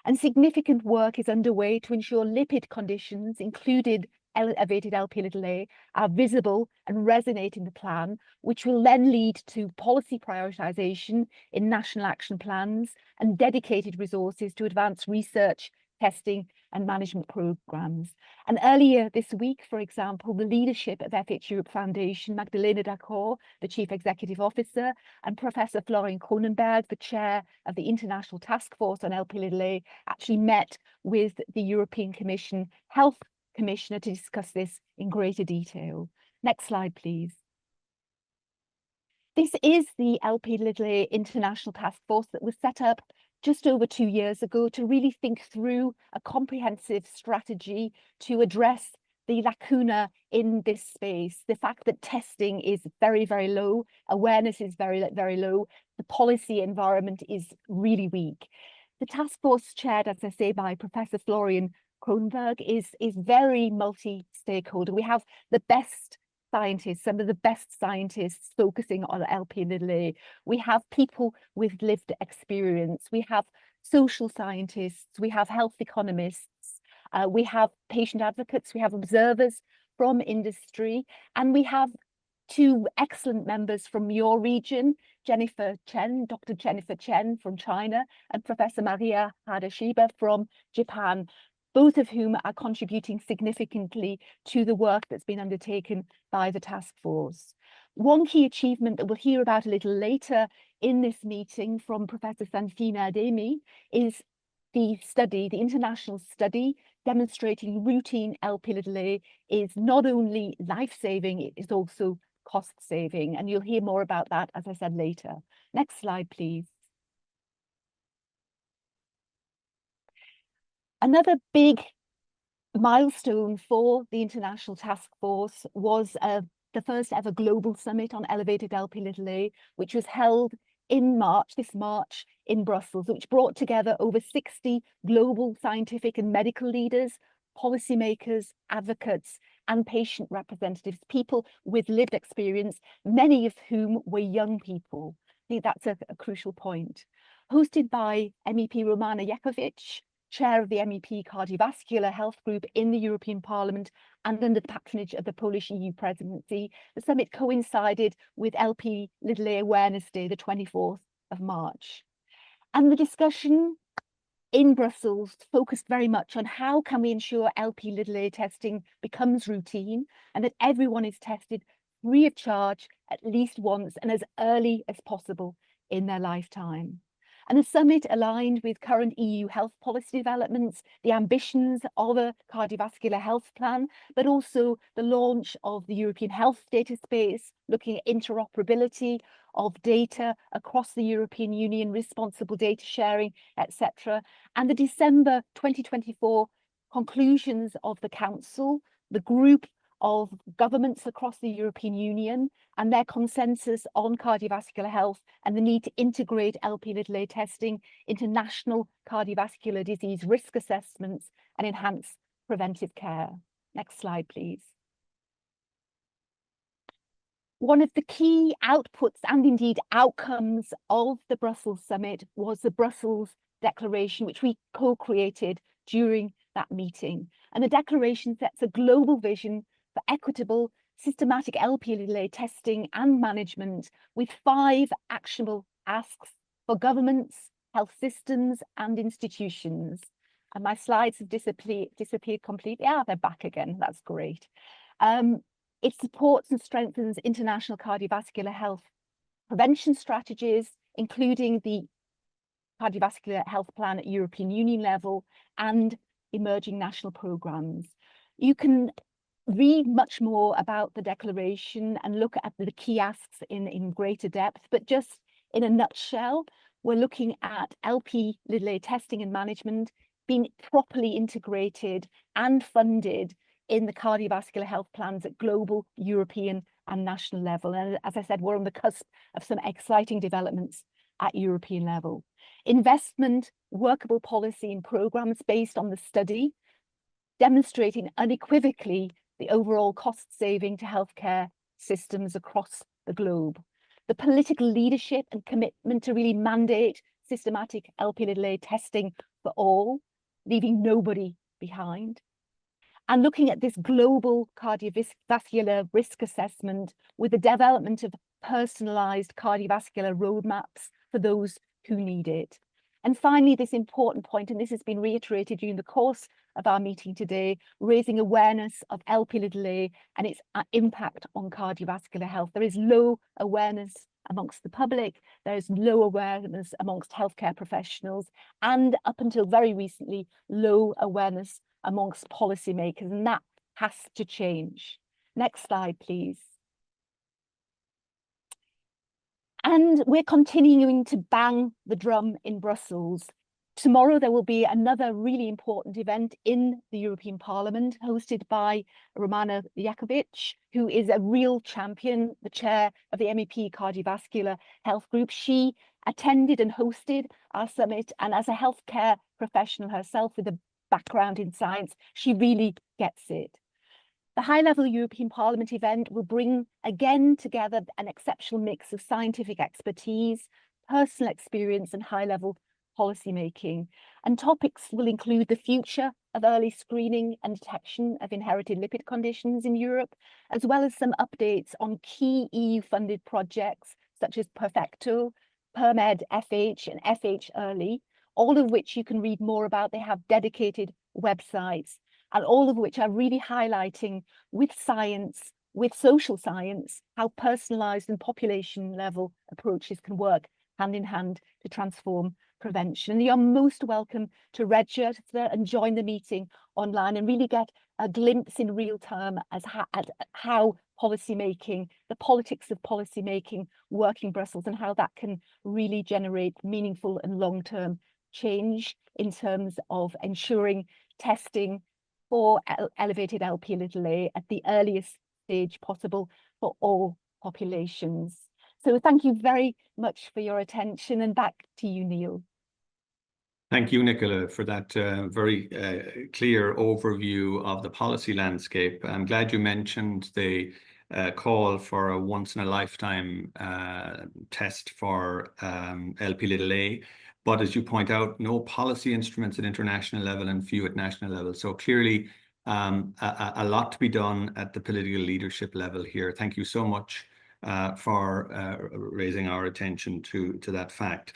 And significant work is underway to ensure lipid conditions, including elevated Lp(a), are visible and resonate in the plan, which will then lead to policy prioritization in national action plans and dedicated resources to advance research, testing and management programs. And earlier this week, for example, the leadership of FH Europe Foundation, Magdalena Dacour, the Chief Executive Officer, and Professor Florian Kronenberg, the Chair of the International Task Force on Lp(a), actually met with the European Commission Health Commissioner to discuss this in greater detail. Next slide, please. This is the Lp(a) International Task Force that was set up just over 2 years ago to really think through a comprehensive strategy to address the lacuna in this space, the fact that testing is very, very low, awareness is very, very low, the policy environment is really weak. The task force chaired, as I say, by Professor Florian Kronenberg is very multi-stakeholder. We have the best scientists, some of the best scientists focusing on Lp(a). We have people with lived experience. We have social scientists. We have health economists. We have patient advocates. We have observers from industry. And we have 2 excellent members from your region, Jennifer Chen, Dr. Jennifer Chen from China, and Professor Maria Hadashiba from Japan, both of whom are contributing significantly to the work that's been undertaken by the task force. One key achievement that we'll hear about a little later in this meeting from Professor Santina Ademi is the study, the international study demonstrating routine Lp(a) is not only life-saving, it is also cost-saving. And you'll hear more about that, as I said, later. Next slide, please. Another big milestone for the International Task Force was the first ever global summit on elevated Lp(a), which was held in this March in Brussels, which brought together over 60 global scientific and medical leaders, policymakers, advocates, and patient representatives, people with lived experience, many of whom were young people. I think that's a crucial point. Hosted by MEP Romana Jakovic, Chair of the MEP Cardiovascular Health Group in the European Parliament and under the patronage of the Polish EU presidency, the summit coincided with Lp(a) Awareness Day, the 24th of March. And the discussion in Brussels focused very much on how can we ensure Lp(a) testing becomes routine and that everyone is tested free of charge at least once and as early as possible in their lifetime. And the summit aligned with current EU health policy developments, the ambitions of a cardiovascular health plan, but also the launch of the European health data space, looking at interoperability of data across the European Union, responsible data sharing, etc. And the December 2024 conclusions of the Council, the group of governments across the European Union and their consensus on cardiovascular health and the need to integrate Lp(a) testing into national cardiovascular disease risk assessments and enhance preventive care. Next slide, please. One of the key outputs and indeed outcomes of the Brussels summit was the Brussels Declaration, which we co-created during that meeting. And the declaration sets a global vision for equitable, systematic Lp(a) testing and management with 5 actionable asks for governments, health systems and institutions. And my slides have disappeared completely. Ah, they're back again. That's great. It supports and strengthens international cardiovascular health prevention strategies, including the cardiovascular health plan at European Union level and emerging national programs. You can read much more about the declaration and look at the key asks in greater depth, but just in a nutshell, we're looking at Lp(a) testing and management being properly integrated and funded in the cardiovascular health plans at global, European and national level. And as I said, we're on the cusp of some exciting developments at European level. Investment, workable policy and programs based on the study, demonstrating unequivocally the overall cost saving to healthcare systems across the globe. The political leadership and commitment to really mandate systematic Lp(a) testing for all, leaving nobody behind. And looking at this global cardiovascular risk assessment with the development of personalized cardiovascular roadmaps for those who need it. And finally, this important point, and this has been reiterated during the course of our meeting today, raising awareness of Lp(a) and its impact on cardiovascular health. There is low awareness amongst the public, there is low awareness amongst healthcare professionals, and up until very recently, low awareness amongst policymakers, and that has to change. Next slide, please. And we're continuing to bang the drum in Brussels. Tomorrow there will be another really important event in the European Parliament hosted by Romana Iacovici, who is a real champion, the chair of the MEP Cardiovascular Health Group. She attended and hosted our summit, and as a healthcare professional herself with a background in science, she really gets it. The high-level European Parliament event will bring again together an exceptional mix of scientific expertise, personal experience and high-level policymaking. And topics will include the future of early screening and detection of inherited lipid conditions in Europe, as well as some updates on key EU-funded projects such as Perfecto, PerMed FH and FH Early, all of which you can read more about. They have dedicated websites, and all of which are really highlighting with science, with social science, how personalized and population level approaches can work hand in hand to transform prevention. And you're most welcome to register and join the meeting online and really get a glimpse in real time at how policymaking, the politics of policymaking work in Brussels, and how that can really generate meaningful and long-term change in terms of ensuring testing for elevated Lp(a) at the earliest stage possible for all populations. So thank you very much for your attention, and back to you, Neil. Thank you, Nicola, for that very clear overview of the policy landscape. I'm glad you mentioned the call for a once-in-a-lifetime test for Lp(a). But as you point out, no policy instruments at international level and few at national level. So clearly a lot to be done at the political leadership level here. Thank you so much for raising our attention to that fact.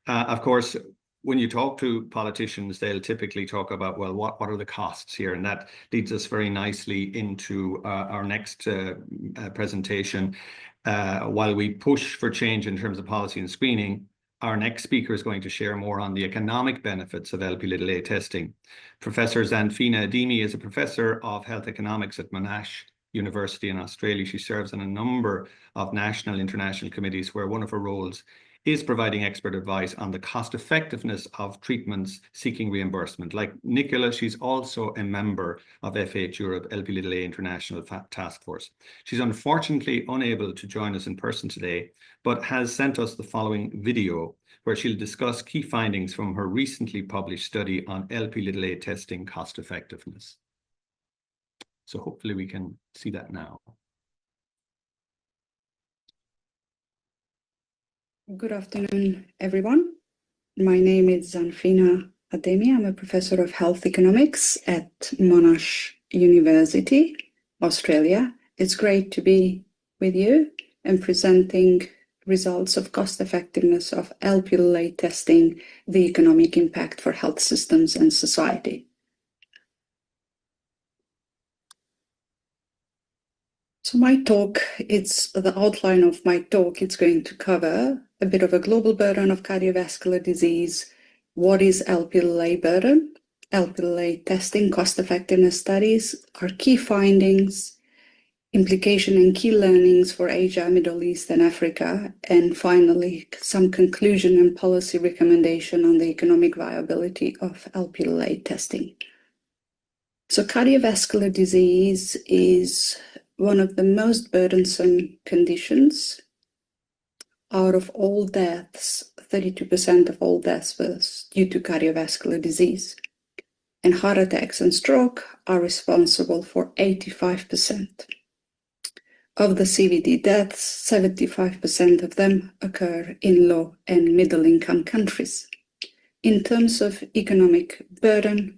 Of course, when you talk to politicians, they'll typically talk about, well, what are the costs here? And that leads us very nicely into our next presentation. While we push for change in terms of policy and screening, our next speaker is going to share more on the economic benefits of Lp(a) testing. Professor Zanfina Ademi is a professor of health economics at Monash University in Australia. She serves on a number of national and international committees where one of her roles is providing expert advice on the cost effectiveness of treatments seeking reimbursement. Like Nicola, she's also a member of FH Europe Lp(a) International Task Force. She's unfortunately unable to join us in person today, but has sent us the following video where she'll discuss key findings from her recently published study on Lp(a) testing cost effectiveness. So hopefully we can see that now. Good afternoon, everyone. My name is Zanfina Ademi. I'm a professor of health economics at Monash University, Australia. It's great to be with you and presenting results of cost effectiveness of Lp(a) testing, the economic impact for health systems and society. So my talk, it's the outline of my talk. It's going to cover a bit of a global burden of cardiovascular disease. What is Lp(a) burden? Lp(a) testing, cost effectiveness studies, our key findings, implication and key learnings for Asia, Middle East and Africa, and finally some conclusion and policy recommendation on the economic viability of Lp(a) testing. So cardiovascular disease is one of the most burdensome conditions. Out of all deaths, 32% of all deaths was due to cardiovascular disease. And heart attacks and stroke are responsible for 85%. Of the CVD deaths, 75% of them occur in low and middle income countries. In terms of economic burden,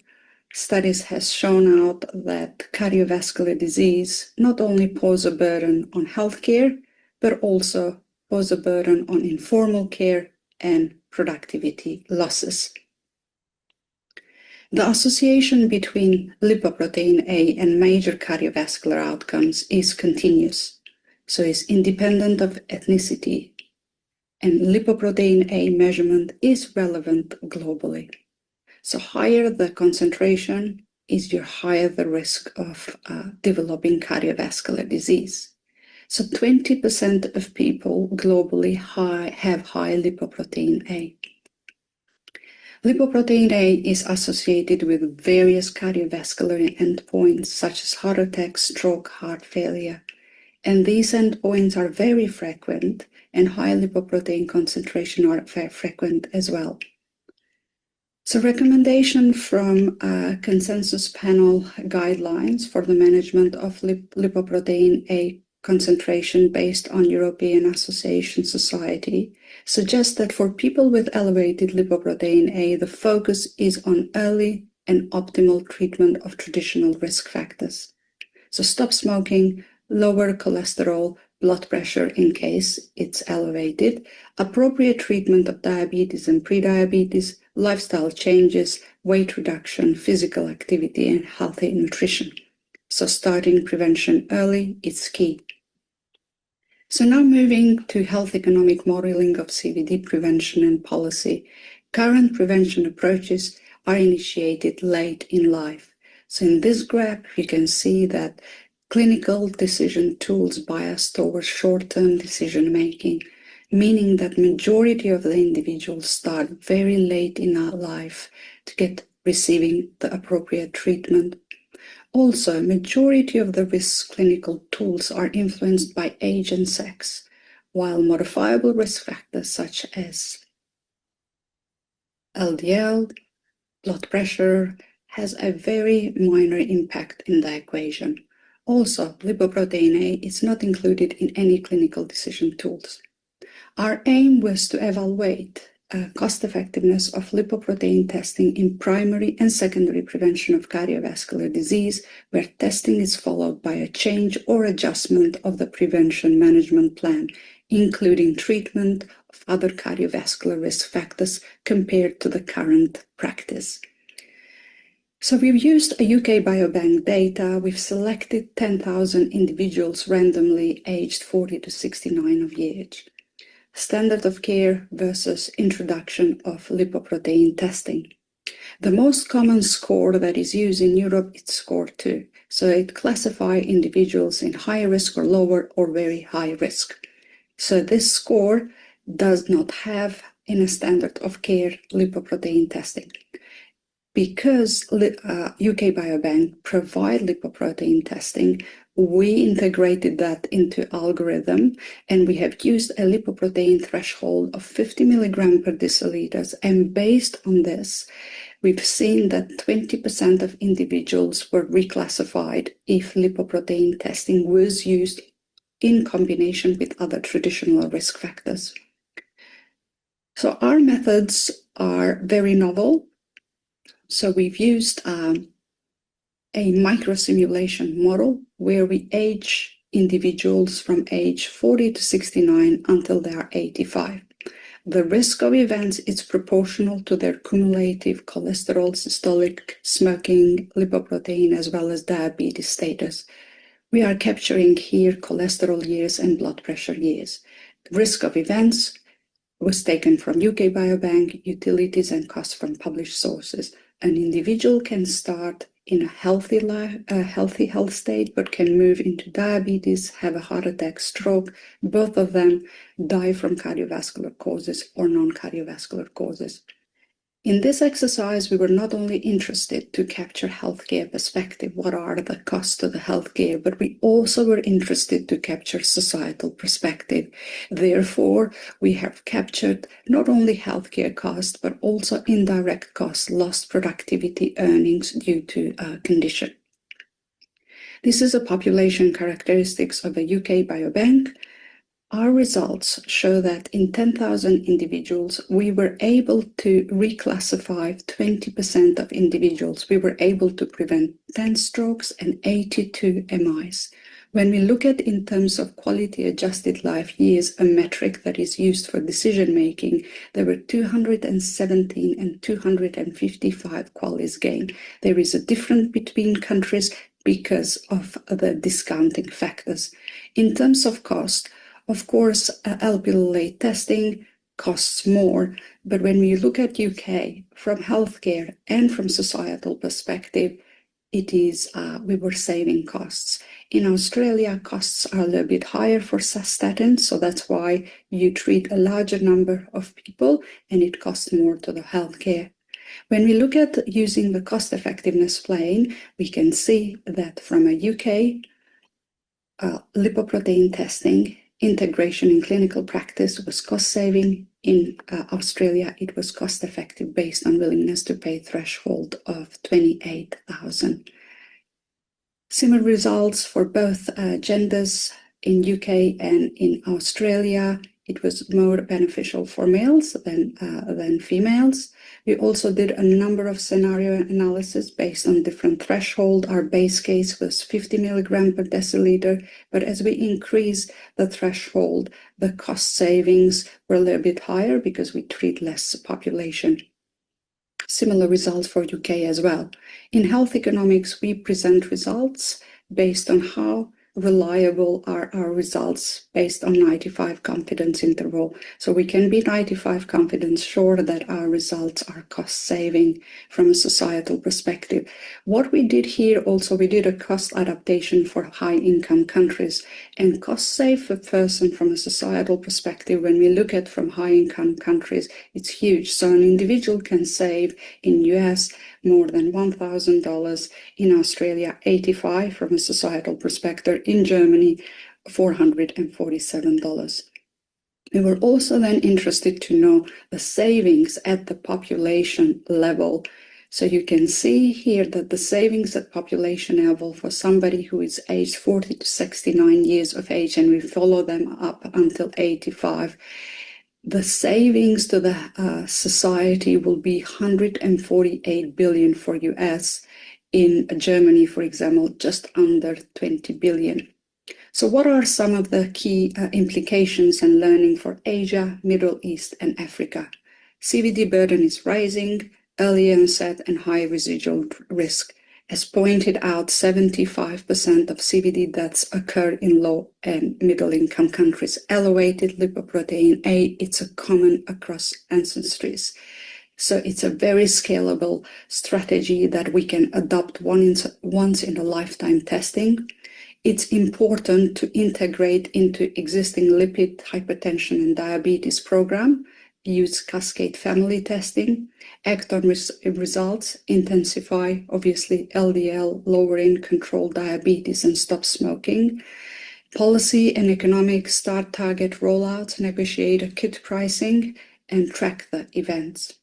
studies have shown out that cardiovascular disease not only pose a burden on healthcare, but also pose a burden on informal care and productivity losses. The association between lipoprotein A and major cardiovascular outcomes is continuous, so it's independent of ethnicity, and lipoprotein A measurement is relevant globally. So higher the concentration is, your higher the risk of developing cardiovascular disease. So 20% of people globally have high lipoprotein A. Lipoprotein A is associated with various cardiovascular endpoints such as heart attack, stroke, heart failure. And these endpoints are very frequent, and high lipoprotein concentration are very frequent as well. So recommendation from consensus panel guidelines for the management of lipoprotein A concentration based on European Association Society suggests that for people with elevated lipoprotein A, the focus is on early and optimal treatment of traditional risk factors. So stop smoking, lower cholesterol, blood pressure in case it's elevated, appropriate treatment of diabetes and prediabetes, lifestyle changes, weight reduction, physical activity, and healthy nutrition. So starting prevention early is key. So now moving to health economic modeling of CVD prevention and policy. Current prevention approaches are initiated late in life. So in this graph, you can see that clinical decision tools bias towards short-term decision-making, meaning that majority of the individuals start very late in our life to get receiving the appropriate treatment. Also, majority of the risk clinical tools are influenced by age and sex, while modifiable risk factors such as LDL, blood pressure has a very minor impact in the equation. Also, lipoprotein A is not included in any clinical decision tools. Our aim was to evaluate cost effectiveness of lipoprotein testing in primary and secondary prevention of cardiovascular disease, where testing is followed by a change or adjustment of the prevention management plan, including treatment of other cardiovascular risk factors compared to the current practice. So we've used a UK Biobank data. We've selected 10,000 individuals randomly aged 40 to 69 of age. Standard of care versus introduction of lipoprotein testing. The most common score that is used in Europe is score 2. So it classifies individuals in high risk or lower or very high risk. So this score does not have in a standard of care lipoprotein testing. Because UK Biobank provide lipoprotein testing, we integrated that into algorithm, and we have used a lipoprotein threshold of 50 milligram per deciliters. And based on this, we've seen that 20% of individuals were reclassified if lipoprotein testing was used in combination with other traditional risk factors. So our methods are very novel. So we've used a microsimulation model where we age individuals from age 40 to 69 until they are 85. The risk of events is proportional to their cumulative cholesterol, systolic, smoking, lipoprotein, as well as diabetes status. We are capturing here cholesterol years and blood pressure years. Risk of events was taken from UK Biobank, utilities, and costs from published sources. An individual can start in a healthy health state, but can move into diabetes, have a heart attack, stroke. Both of them die from cardiovascular causes or non-cardiovascular causes. In this exercise, we were not only interested to capture healthcare perspective, what are the costs to the healthcare, but we also were interested to capture societal perspective. Therefore, we have captured not only healthcare costs, but also indirect costs, lost productivity, earnings due to a condition. This is a population characteristics of a UK biobank. Our results show that in 10,000 individuals, we were able to reclassify 20% of individuals. We were able to prevent 10 strokes and 82 MIs. When we look at in terms of quality adjusted life years, a metric that is used for decision making, there were 217 and 255 QALYs gained. There is a difference between countries because of the discounting factors. In terms of cost, of course, Lp(a) testing costs more, but when we look at UK from healthcare and from societal perspective, it is we were saving costs. In Australia, costs are a little bit higher for statins, so that's why you treat a larger number of people and it costs more to the healthcare. When we look at using the cost effectiveness plane, we can see that from a UK lipoprotein testing, integration in clinical practice was cost saving. In Australia, it was cost effective based on willingness to pay threshold of 28,000. Similar results for both genders in UK and in Australia. It was more beneficial for males than females. We also did a number of scenario analysis based on different threshold. Our base case was 50 milligram per deciliter, but as we increase the threshold, the cost savings were a little bit higher because we treat less population. Similar results for UK as well. In health economics, we present results based on how reliable are our results based on 95 confidence interval. So we can be 95 confidence sure that our results are cost saving from a societal perspective. What we did here also, we did a cost adaptation for high income countries, and cost save per person from a societal perspective, when we look at from high income countries, it's huge. So an individual can save in US more than $1,000, in Australia 85 from a societal perspective, in Germany $447. We were also then interested to know the savings at the population level. So you can see here that the savings at population level for somebody who is aged 40 to 69 years of age, and we follow them up until 85, the savings to the society will be 148 billion for US. In Germany, for example, just under 20 billion. So what are some of the key implications and learning for Asia, Middle East, and Africa? CVD burden is rising, early onset, and high residual risk. As pointed out, 75% of CVD deaths occur in low and middle income countries. Elevated lipoprotein A, it's a common across ancestries. So it's a very scalable strategy that we can adopt once in a lifetime testing. It's important to integrate into existing lipid, hypertension, and diabetes program. Use cascade family testing, act on results, intensify, obviously, LDL, lowering, control diabetes, and stop smoking. Policy and economic start target rollouts, negotiate a kit pricing, and track the events.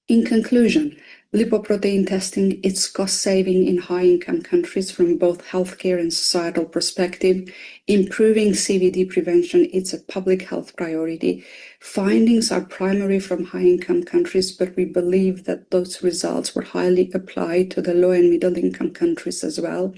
In conclusion, lipoprotein testing, it's cost saving in high income countries from both healthcare and societal perspective. Improving CVD prevention, it's a public health priority. Findings are primary from high income countries, but we believe that those results were highly applied to the low and middle income countries as well.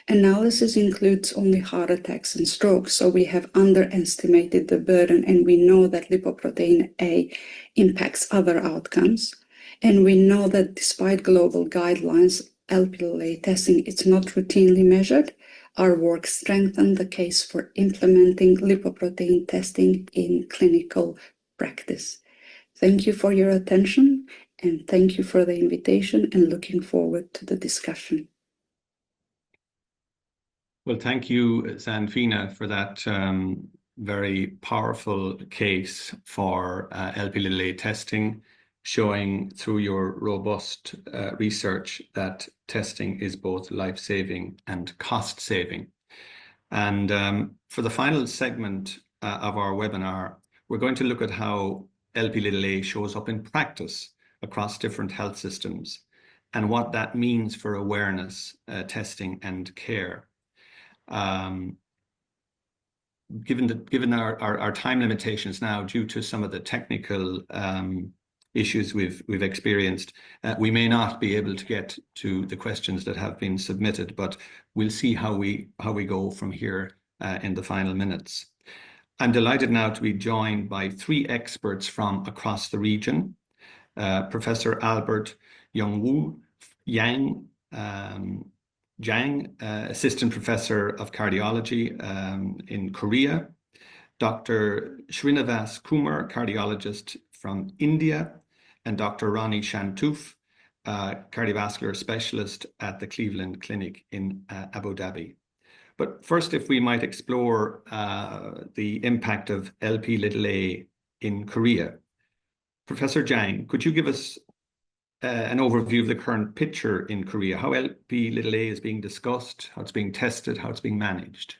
Analysis includes only heart attacks and strokes, so we have underestimated the burden, and we know that lipoprotein A impacts other outcomes. And we know that despite global guidelines, Lp(a) testing is not routinely measured. Our work strengthened the case for implementing lipoprotein testing in clinical practice. Thank you for your attention, and thank you for the invitation, and looking forward to the discussion. Well, thank you, Zanfina, for that very powerful case for Lp(a) testing. showing through your robust research that testing is both life-saving and cost-saving. And for the final segment of our webinar, we're going to look at how Lp(a) shows up in practice across different health systems and what that means for awareness, testing, and care. Given our time limitations now due to some of the technical issues we've experienced, we may not be able to get to the questions that have been submitted, but we'll see how we go from here in the final minutes. I'm delighted now to be joined by 3 experts from across the region. Professor Albert Youngwoo Jang, Assistant Professor of Cardiology in Korea, Dr. Srinivas Kumar, cardiologist from India, and Dr. Ronnie Shantoof, cardiovascular specialist at the Cleveland Clinic in Abu Dhabi. But first, if we might explore the impact of Lp(a) in Korea. Professor Jang, could you give us an overview of the current picture in Korea, how Lp(a) is being discussed, how it's being tested, how it's being managed?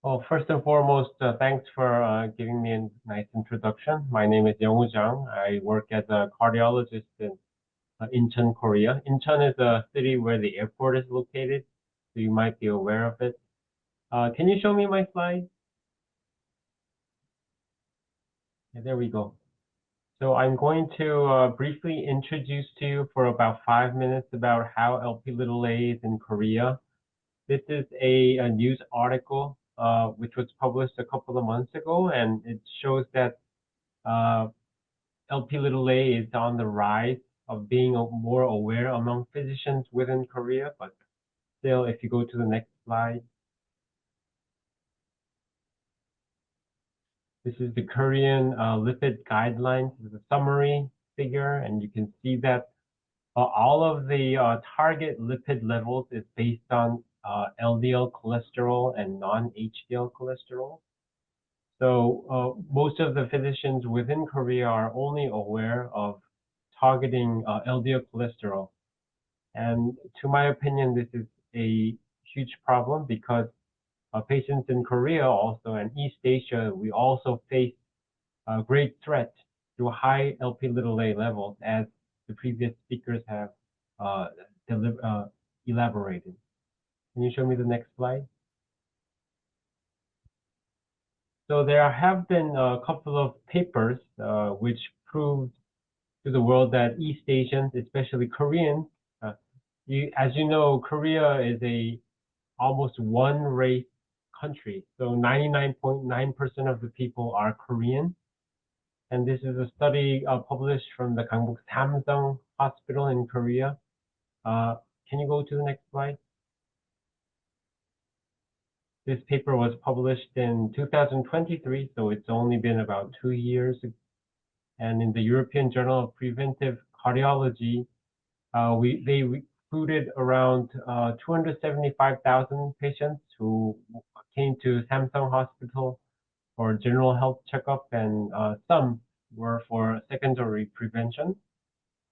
Well, first and foremost, thanks for giving me a nice introduction. My name is Youngwoo Jang. I work as a cardiologist in Incheon, Korea. Incheon is a city where the airport is located, so you might be aware of it. Can you show me my slide? Yeah, there we go. So I'm going to briefly introduce to you for about 5 minutes about how Lp(a) is in Korea. This is a news article which was published a couple of months ago, and it shows that Lp(a) is on the rise of being more aware among physicians within Korea. But still, if you go to the next slide. This is the Korean lipid guidelines. This is a summary figure, and you can see that all of the target lipid levels is based on LDL cholesterol and non-HDL cholesterol. So most of the physicians within Korea are only aware of targeting LDL cholesterol. And to my opinion, this is a huge problem because patients in Korea also and East Asia, we also face a great threat to high Lp(a) levels, as the previous speakers have elaborated. Can you show me the next slide? So there have been a couple of papers which proved to the world that East Asians, especially Koreans, as you know, Korea is a almost one race country. So 99.9% of the people are Korean. And this is a study published from the Gangbuk Samsung Hospital in Korea. Can you go to the next slide? This paper was published in 2023, so it's only been about 2 years. And in the European Journal of Preventive Cardiology, they recruited around 275,000 patients who came to Samsung Hospital for general health checkup, and some were for secondary prevention.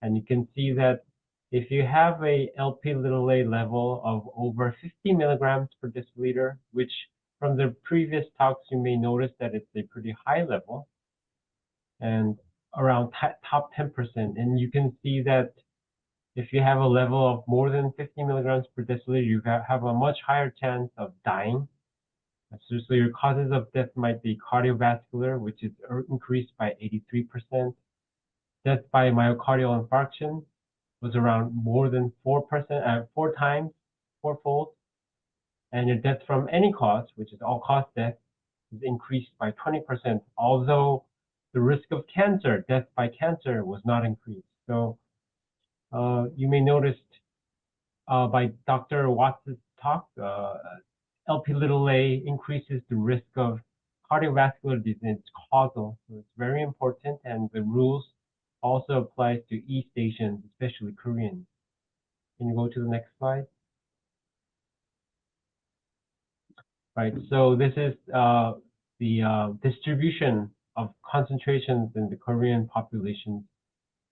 And you can see that if you have a Lp(a) level of over 50 milligrams per deciliter, which from the previous talks you may notice that it's a pretty high level, and around top 10%. And you can see that if you have a level of more than 50 milligrams per deciliter, you have a much higher chance of dying. So your causes of death might be cardiovascular, which is increased by 83%. Death by myocardial infarction was around more than 4%, fourfold. And your death from any cause, which is all-cause death, is increased by 20%. Although the risk of cancer, death by cancer, was not increased. So you may notice by Dr. Watts' talk, Lp(a) increases the risk of cardiovascular disease. It's causal, so it's very important, and the rules also applies to East Asians, especially Koreans. Can you go to the next slide? Right, so this is the distribution of concentrations in the Korean population.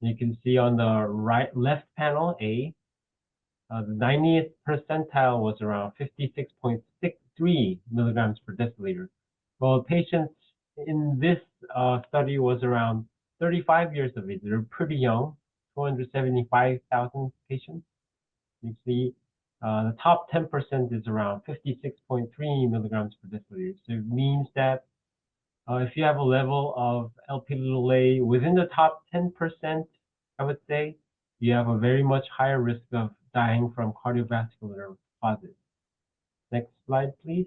You can see on the left panel, A, the 90th percentile was around 56.63 milligrams per deciliter. Well, patients in this study was around 35 years of age. They're pretty young, 275,000 patients. You see the top 10% is around 56.3 milligrams per deciliter. So it means that if you have a level of Lp(a) within the top 10%, I would say, you have a very much higher risk of dying from cardiovascular causes. Next slide, please.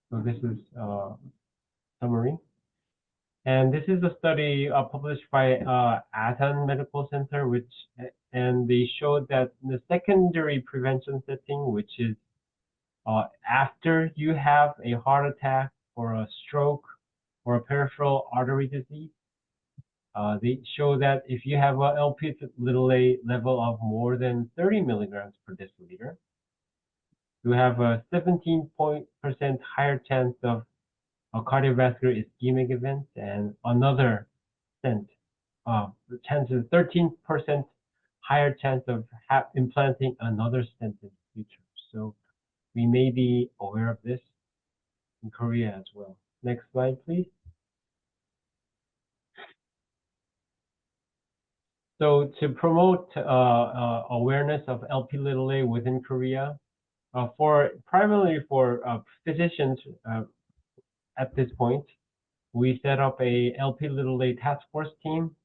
So this is summary. And this is a study published by Asan Medical Center, and they showed that in the secondary prevention setting, which is after you have a heart attack or a stroke or a peripheral artery disease, they show that if you have a Lp(a) level of more than 30 milligrams per deciliter, you have a 17% higher chance of a cardiovascular ischemic event, and another stent, the chance is 13% higher chance of implanting another stent in the future. So we may be aware of this in Korea as well. Next slide, please. So to promote awareness of Lp(a) within Korea, primarily for physicians at this point, we set up a Lp(a) task force team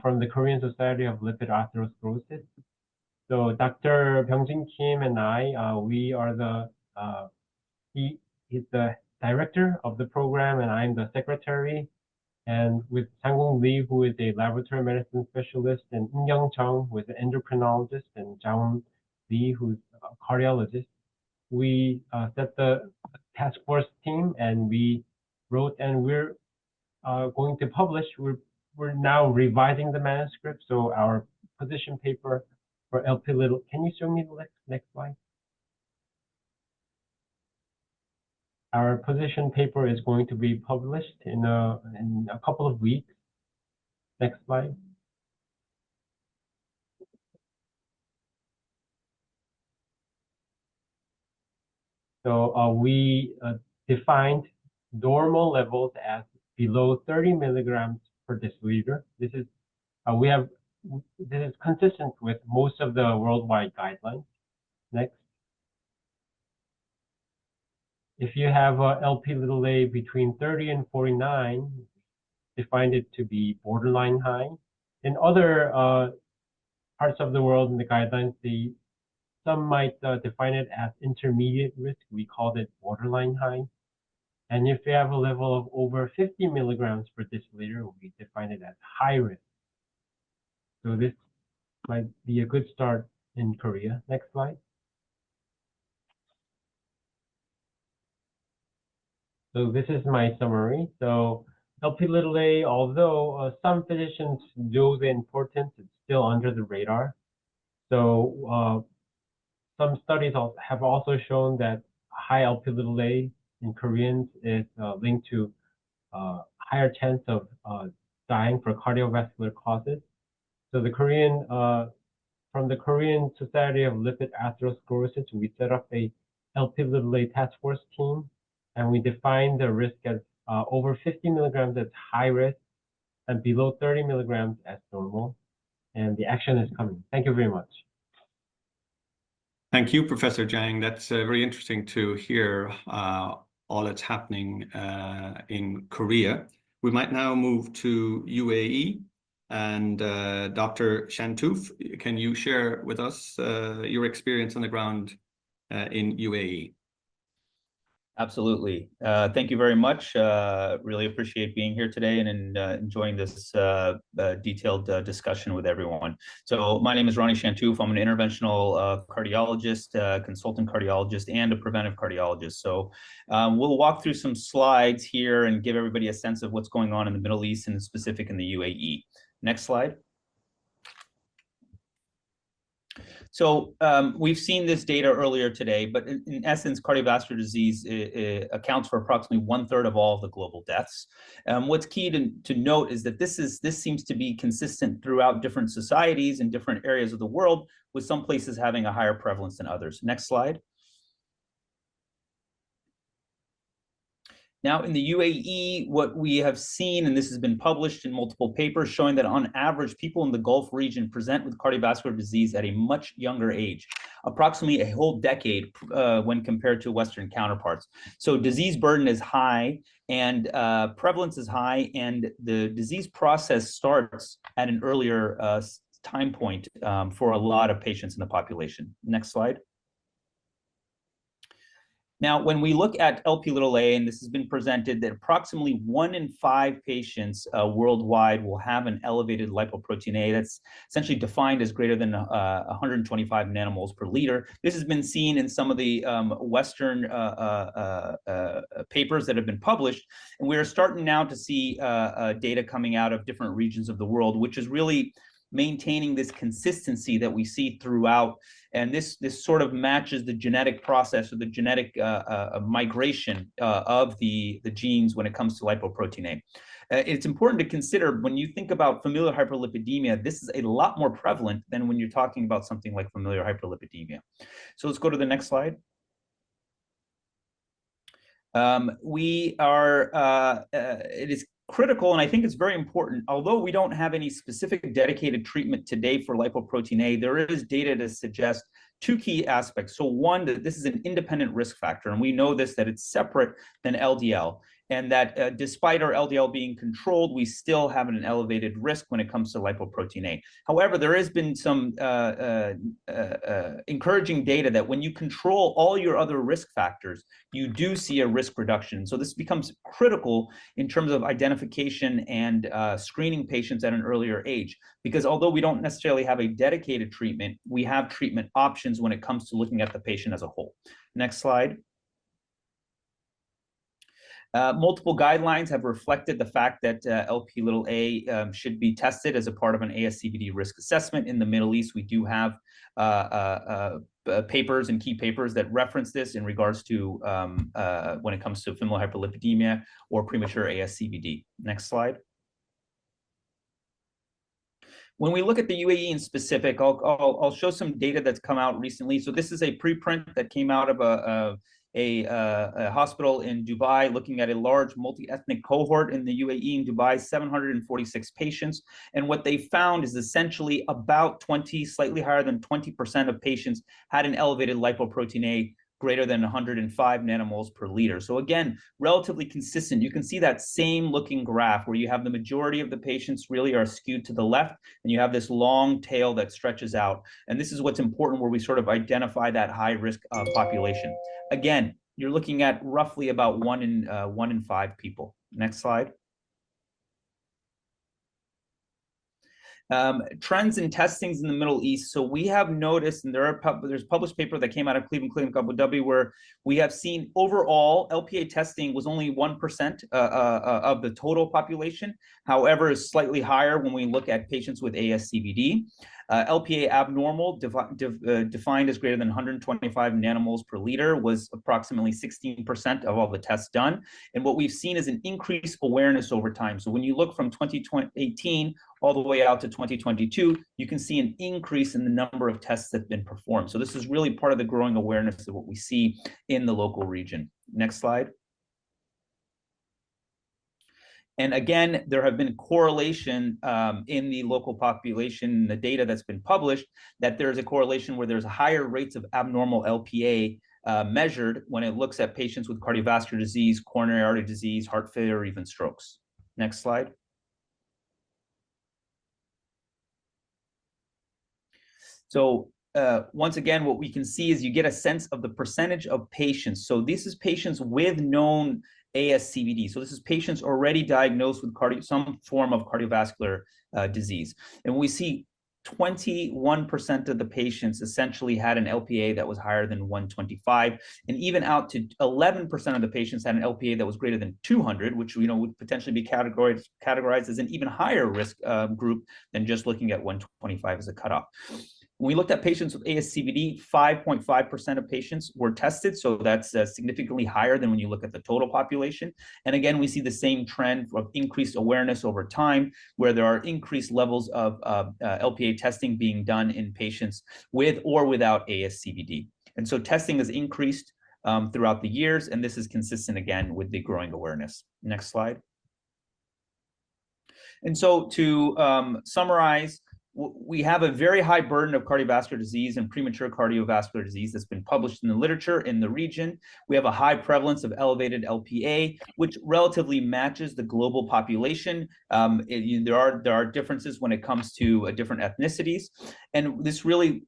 from the Korean Society of Lipid Atherosclerosis. So Dr. Byung-jin Kim and I, we are he's the director of the program, and I'm the secretary. And with Sang-Gung Lee, who is a laboratory medicine specialist, and In-Young Chung, who is an endocrinologist, and Jaun Lee, who's a cardiologist, we set the task force team, and we wrote, and we're going to publish. We're now revising the manuscript, so our position paper for Lp(a). Can you show me the next slide? Our position paper is going to be published in a couple of weeks. Next slide. So we defined normal levels as below 30 milligrams per deciliter. This is consistent with most of the worldwide guidelines. Next. If you have Lp(a) between 30 and 49, defined it to be borderline high. In other parts of the world in the guidelines, some might define it as intermediate risk. We called it borderline high. And if you have a level of over 50 milligrams per deciliter, we define it as high risk. So this might be a good start in Korea. Next slide. So this is my summary. So Lp(a), although some physicians know the importance, it's still under the radar. So some studies have also shown that high Lp(a) in Koreans is linked to higher chance of dying for cardiovascular causes. So from the Korean Society of Lipid Atherosclerosis, we set up a Lp(a) task force team, and we defined the risk as over 50 milligrams as high risk and below 30 milligrams as normal. And the action is coming. Thank you very much. Thank you, Professor Jang. That's very interesting to hear all that's happening in Korea. We might now move to UAE. And Dr. Shantoof, can you share with us your experience on the ground in UAE? Absolutely. Thank you very much. Really appreciate being here today and enjoying this detailed discussion with everyone. So my name is Ronnie Shantoof. I'm an interventional cardiologist, consultant cardiologist, and a preventive cardiologist. So we'll walk through some slides here and give everybody a sense of what's going on in the Middle East and in specific in the UAE. Next slide. So we've seen this data earlier today, but in essence, cardiovascular disease accounts for approximately 1/3 of all of the global deaths. What's key to note is that this seems to be consistent throughout different societies and different areas of the world, with some places having a higher prevalence than others. Next slide. Now, in the UAE, what we have seen, and this has been published in multiple papers, showing that on average, people in the Gulf region present with cardiovascular disease at a much younger age, approximately a whole decade when compared to Western counterparts. So disease burden is high and prevalence is high, and the disease process starts at an earlier time point for a lot of patients in the population. Next slide. Now, when we look at Lp(a), and this has been presented, that approximately 1 in 5 patients worldwide will have an elevated lipoprotein A. That's essentially defined as greater than 125 nanomoles per liter. This has been seen in some of the Western papers that have been published, and we are starting now to see data coming out of different regions of the world, which is really maintaining this consistency that we see throughout. And this sort of matches the genetic process or the genetic migration of the genes when it comes to lipoprotein A. It's important to consider when you think about familial hyperlipidemia, this is a lot more prevalent than when you're talking about something like familial hyperlipidemia. So let's go to the next slide. It is critical, and I think it's very important, although we don't have any specific dedicated treatment today for lipoprotein A, there is data to suggest 2 key aspects. So one, that this is an independent risk factor, and we know this, that it's separate than LDL, and that despite our LDL being controlled, we still have an elevated risk when it comes to lipoprotein A. However, there has been some encouraging data that when you control all your other risk factors, you do see a risk reduction. So this becomes critical in terms of identification and screening patients at an earlier age, because although we don't necessarily have a dedicated treatment, we have treatment options when it comes to looking at the patient as a whole. Next slide. Multiple guidelines have reflected the fact that Lp(a) should be tested as a part of an ASCVD risk assessment. In the Middle East, we do have papers and key papers that reference this in regards to when it comes to familial hyperlipidemia or premature ASCVD. Next slide. When we look at the UAE in specific, I'll show some data that's come out recently. So this is a preprint that came out of a hospital in Dubai, looking at a large multi-ethnic cohort in the UAE in Dubai, 746 patients. And what they found is essentially about 20, slightly higher than 20% of patients had an elevated lipoprotein A greater than 105 nanomoles per liter. So again, relatively consistent. You can see that same looking graph where you have the majority of the patients really are skewed to the left, and you have this long tail that stretches out. And this is what's important, where we sort of identify that high risk population. Again, you're looking at roughly about 1 in 5 people. Next slide. Trends in testings in the Middle East. So we have noticed, and there's a published paper that came out of Cleveland Clinic Abu Dhabi, where we have seen overall LPA testing was only 1% of the total population. However, is slightly higher when we look at patients with ASCVD. LPA abnormal, defined as greater than 125 nanomoles per liter, was approximately 16% of all the tests done. And what we've seen is an increased awareness over time. So when you look from 2018 all the way out to 2022, you can see an increase in the number of tests that have been performed. So this is really part of the growing awareness of what we see in the local region. Next slide. And again, there have been correlation in the local population, the data that's been published, that there's a correlation where there's higher rates of abnormal LPA measured when it looks at patients with cardiovascular disease, coronary artery disease, heart failure, or even strokes. Next slide. So once again, what we can see is you get a sense of the percentage of patients. So this is patients with known ASCVD. So this is patients already diagnosed with some form of cardiovascular disease. And we see 21% of the patients essentially had an LPA that was higher than 125, and even out to 11% of the patients had an LPA that was greater than 200, which would potentially be categorized as an even higher risk group than just looking at 125 as a cutoff. When we looked at patients with ASCVD, 5.5% of patients were tested. So that's significantly higher than when you look at the total population. And again, we see the same trend of increased awareness over time, where there are increased levels of LPA testing being done in patients with or without ASCVD. And so testing has increased throughout the years, and this is consistent again with the growing awareness. Next slide. And so to summarize, we have a very high burden of cardiovascular disease and premature cardiovascular disease that's been published in the literature in the region. We have a high prevalence of elevated LPA, which relatively matches the global population. There are differences when it comes to different ethnicities. And this really,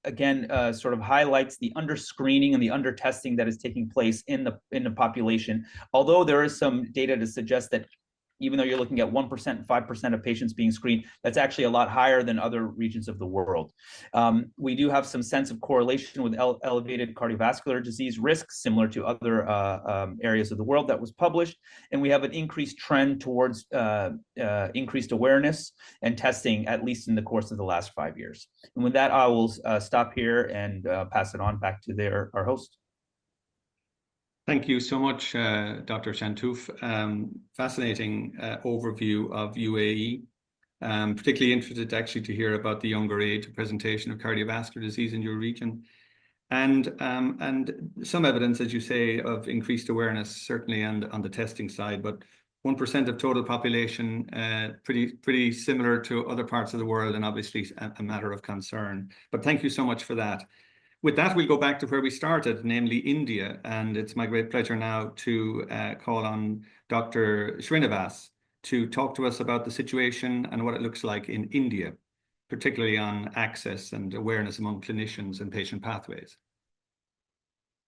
again, sort of highlights the under-screening and the under-testing that is taking place in the population. Although there is some data to suggest that even though you're looking at 1% and 5% of patients being screened, that's actually a lot higher than other regions of the world. We do have some sense of correlation with elevated cardiovascular disease risks, similar to other areas of the world that was published. And we have an increased trend towards increased awareness and testing, at least in the course of the last 5 years. And with that, I will stop here and pass it on back to our host. Thank you so much, Dr. Shantouf. Fascinating overview of UAE. Particularly interested actually to hear about the younger age presentation of cardiovascular disease in your region. And some evidence, as you say, of increased awareness, certainly on the testing side, but 1% of total population, pretty similar to other parts of the world, and obviously a matter of concern. But thank you so much for that. With that, we'll go back to where we started, namely India. And it's my great pleasure now to call on Dr. Srinivas to talk to us about the situation and what it looks like in India, particularly on access and awareness among clinicians and patient pathways.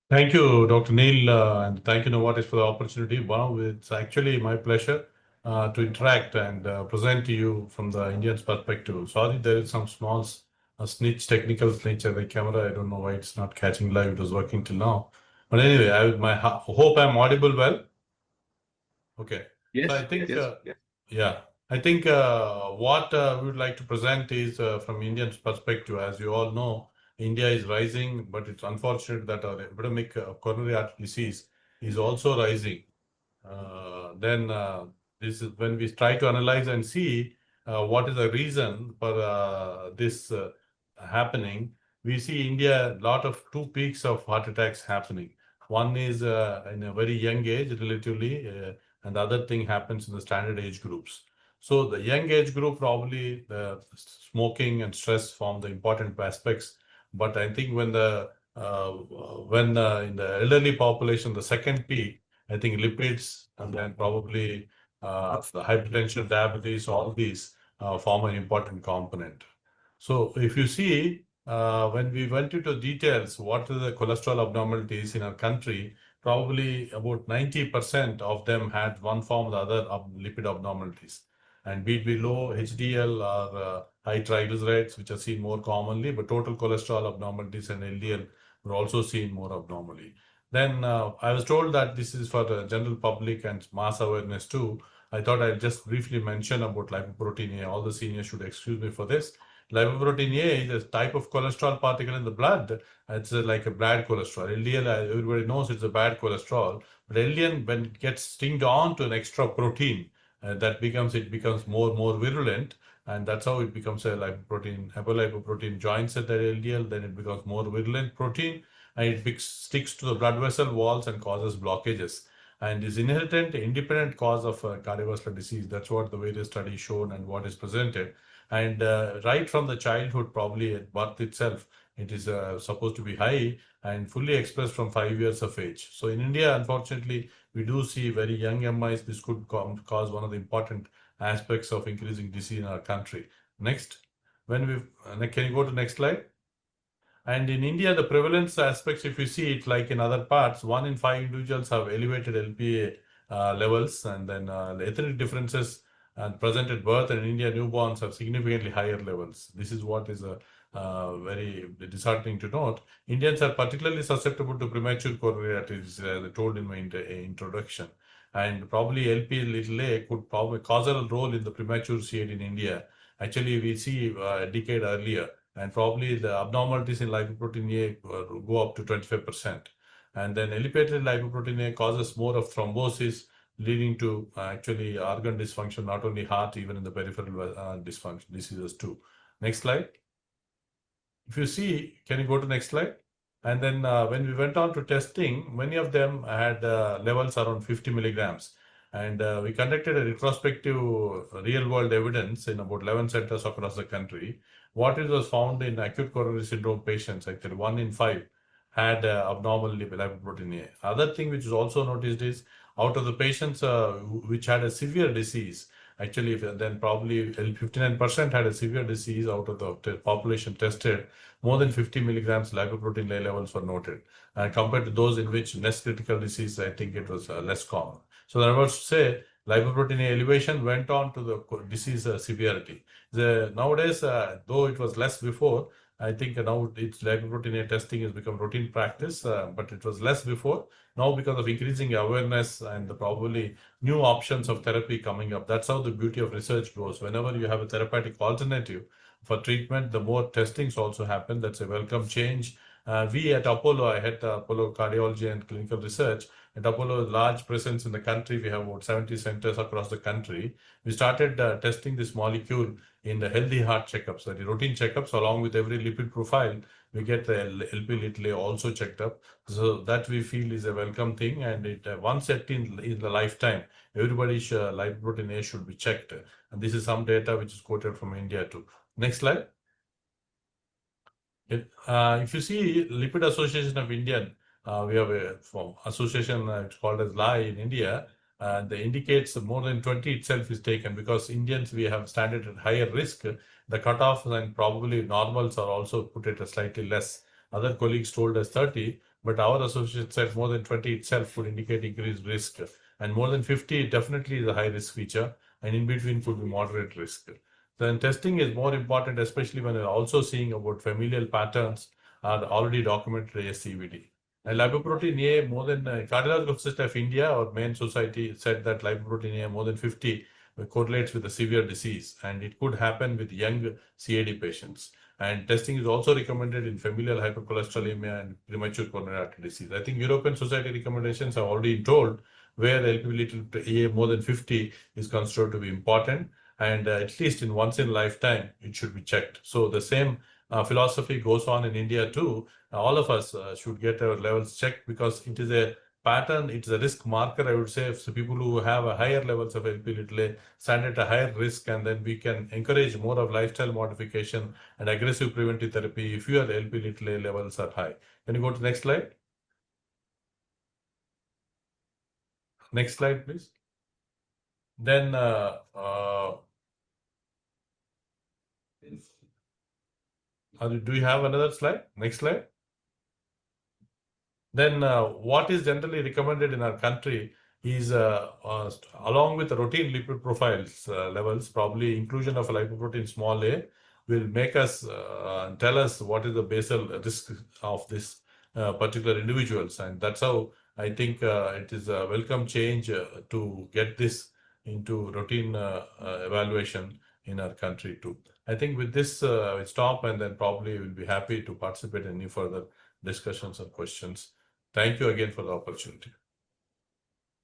Thank you, Dr. Neil, and thank you, Novartis, for the opportunity. Wow, it's actually my pleasure to interact and present to you from the Indian's perspective. Sorry, there is some small technical snitch at the camera. I don't know why it's not catching live. It was working till now. But anyway, I hope I'm audible well. Okay. Yes, so I think, yes. yeah, I think what we would like to present is from Indian's perspective. As you all know, India is rising, but it's unfortunate that our epidemic of coronary artery disease is also rising. This is when we try to analyze and see what is the reason for this happening. We see India, a lot of 2 peaks of heart attacks happening. One is in a very young age, relatively, and the other thing happens in the standard age groups. So the young age group, probably the smoking and stress form the important aspects. But I think when in the elderly population, the second peak, I think lipids and then probably the hypertension, diabetes, all these form an important component. So if you see, when we went into details, what are the cholesterol abnormalities in our country, probably about 90% of them had one form or the other of lipid abnormalities. And be it below HDL or high triglycerides, which are seen more commonly, but total cholesterol abnormalities and LDL were also seen more abnormally. Then I was told that this is for the general public and mass awareness too. I thought I'd just briefly mention about lipoprotein A. All the seniors should excuse me for this. Lipoprotein A is a type of cholesterol particle in the blood. It's like a bad cholesterol. LDL, everybody knows it's a bad cholesterol. But LDL, when it gets stinged on to an extra protein, it becomes more virulent. And that's how it becomes a lipoprotein. Apolipoprotein joins at the LDL, then it becomes more virulent protein. And it sticks to the blood vessel walls and causes blockages. And is inherent, independent cause of cardiovascular disease. That's what the various studies shown and what is presented. And right from the childhood, probably at birth itself, it is supposed to be high and fully expressed from 5 years of age. So in India, unfortunately, we do see very young MIs. This could cause one of the important aspects of increasing disease in our country. Next, can you go to next slide? And in India, the prevalence aspects, if you see it like in other parts, 1 in 5 individuals have elevated LPA levels, and then the ethnic differences present at birth, and in India, newborns have significantly higher levels. This is what is very disheartening to note. Indians are particularly susceptible to premature coronary artery disease, as I told in my introduction. And probably Lp(a) could probably cause a role in the premature CAD in India. Actually, we see a decade earlier, and probably the abnormalities in lipoprotein A go up to 25%. And then elevated lipoprotein A causes more of thrombosis, leading to actually organ dysfunction, not only heart, even in the peripheral dysfunction diseases too. Next slide. If you see, can you go to next slide? And then when we went on to testing, many of them had levels around 50 milligrams. And we conducted a retrospective real-world evidence in about 11 centers across the country. What it was found in acute coronary syndrome patients, actually 1 in 5 had abnormal lipoprotein A. Other thing which is also noticed is out of the patients which had a severe disease, actually then probably 59% had a severe disease out of the population tested. More than 50 milligrams lipoprotein A levels were noted. And compared to those in which less critical disease, I think it was less common. So that was to say, lipoprotein A elevation went on to the disease severity. Nowadays, though it was less before, I think now it's lipoprotein A testing has become routine practice, but it was less before. Now, because of increasing awareness and probably new options of therapy coming up, that's how the beauty of research goes. Whenever you have a therapeutic alternative for treatment, the more testings also happen. That's a welcome change. We at Apollo, I head Apollo Cardiology and Clinical Research. At Apollo, large presence in the country. We have about 70 centers across the country. We started testing this molecule in the healthy heart checkups, the routine checkups, along with every lipid profile. We get the LP little a also checked up. So that we feel is a welcome thing. And it once set in the lifetime, everybody's lipoprotein A should be checked. And this is some data which is quoted from India too. Next slide. If you see Lipid Association of India, we have a association called as LAI in India, and that indicates more than 20 itself is taken because Indians, we have standard at higher risk. The cutoffs and probably normals are also put at a slightly less. Other colleagues told us 30, but our association said more than 20 itself would indicate increased risk. And more than 50 definitely is a high risk feature, and in between could be moderate risk. Then testing is more important, especially when we're also seeing about familial patterns are already documented as CVD. And lipoprotein A, more than Cardiological Society of India or main society said that lipoprotein A more than 50 correlates with a severe disease, and it could happen with young CAD patients. And testing is also recommended in familial hypercholesterolemia and premature coronary artery disease. I think European Society recommendations are already told where LP A more than 50 is considered to be important. And at least in once in lifetime, it should be checked. So the same philosophy goes on in India too. All of us should get our levels checked because it is a pattern, it's a risk marker, I would say. So people who have a higher levels of LP(a) stand at a higher risk, and then we can encourage more of lifestyle modification and aggressive preventive therapy if your LP(a) levels are high. Can you go to the next slide? Next slide, please. Then do you have another slide? Next slide. Then what is generally recommended in our country is along with the routine lipid profiles levels, probably inclusion of a lipoprotein small a will make us tell us what is the basal risk of this particular individuals. And that's how I think it is a welcome change to get this into routine evaluation in our country too. I think with this, we'll stop, and then probably we'll be happy to participate in any further discussions or questions. Thank you again for the opportunity.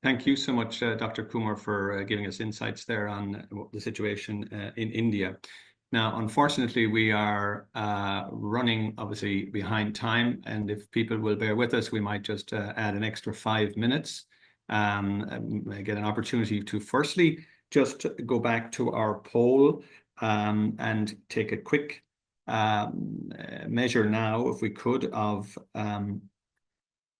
Thank you so much, Dr. Kumar, for giving us insights there on the situation in India. Now, unfortunately, we are running obviously behind time, and if people will bear with us, we might just add an extra 5 minutes, get an opportunity to firstly just go back to our poll and take a quick measure now, if we could, of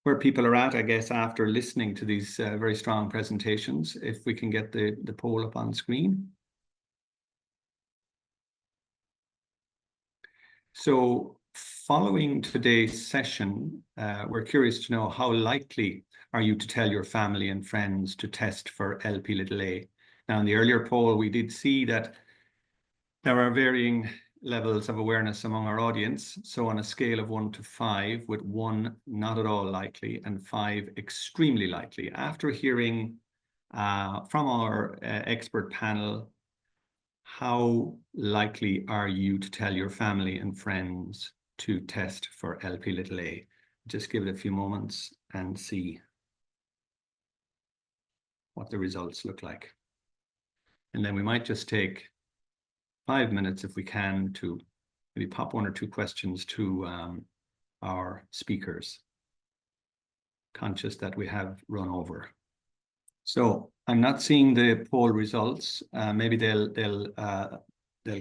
where people are at, I guess, after listening to these very strong presentations. If we can get the poll up on screen. So following today's session, we're curious to know how likely are you to tell your family and friends to test for LP(a). Now, in the earlier poll, we did see that there are varying levels of awareness among our audience. So on a scale of 1 to 5, with 1 not at all likely and 5 extremely likely, after hearing from our expert panel how likely are you to tell your family and friends to test for Lp(a)? Just give it a few moments and see what the results look like. And then we might just take 5 minutes if we can to maybe pop 1 or 2 questions to our speakers, conscious that we have run over. So I'm not seeing the poll results. Maybe they'll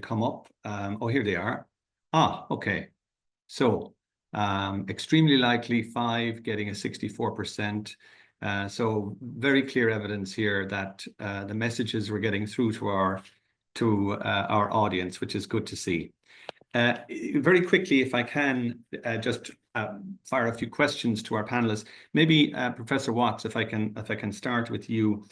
come up. Oh, here they are. Ah, okay. So extremely likely 5 getting a 64%. So very clear evidence here that the messages we're getting through to our audience, which is good to see. Very quickly, if I can, just fire a few questions to our panelists. Maybe Professor Watts, if I can start with you.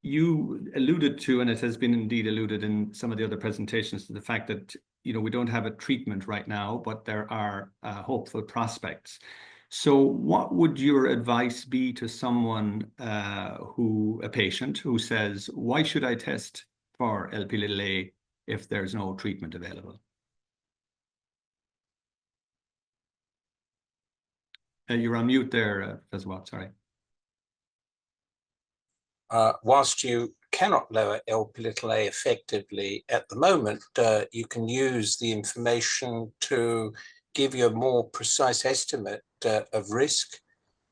You alluded to, and it has been indeed alluded in some of the other presentations, to the fact that we don't have a treatment right now, but there are hopeful prospects. So what would your advice be to someone a patient who says, why should I test for Lp(a) if there's no treatment available? You're on mute there, Professor Watt, sorry. Whilst you cannot lower Lp(a) effectively at the moment, you can use the information to give you a more precise estimate of risk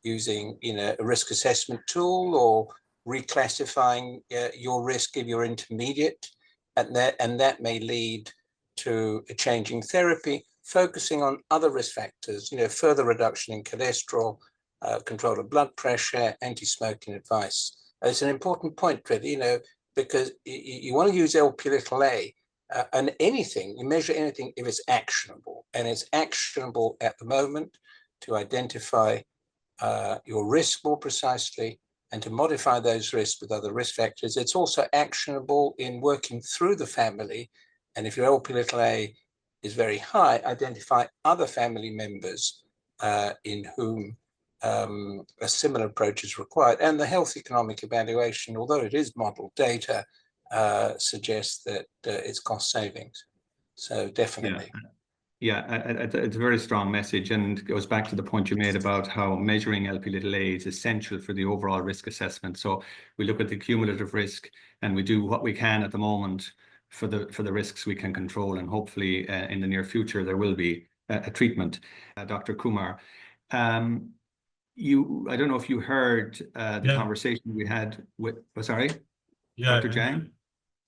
using a risk assessment tool, or reclassifying your risk if you're intermediate, and that may lead to a changing therapy, focusing on other risk factors, further reduction in cholesterol, control of blood pressure, anti-smoking advice. It's an important point, really, because you want to use Lp(a), and you measure anything if it's actionable, and it's actionable at the moment to identify your risk more precisely and to modify those risks with other risk factors. It's also actionable in working through the family, and if your Lp(a) is very high, identify other family members in whom a similar approach is required. And the health economic evaluation, although it is model data, suggests that it's cost savings. So definitely. Yeah, it's a very strong message, and it goes back to the point you made about how measuring Lp(a) is essential for the overall risk assessment. So we look at the cumulative risk, and we do what we can at the moment for the risks we can control, and hopefully in the near future there will be a treatment. Dr. Kumar, I don't know if you heard the conversation we had with, Dr. Jang?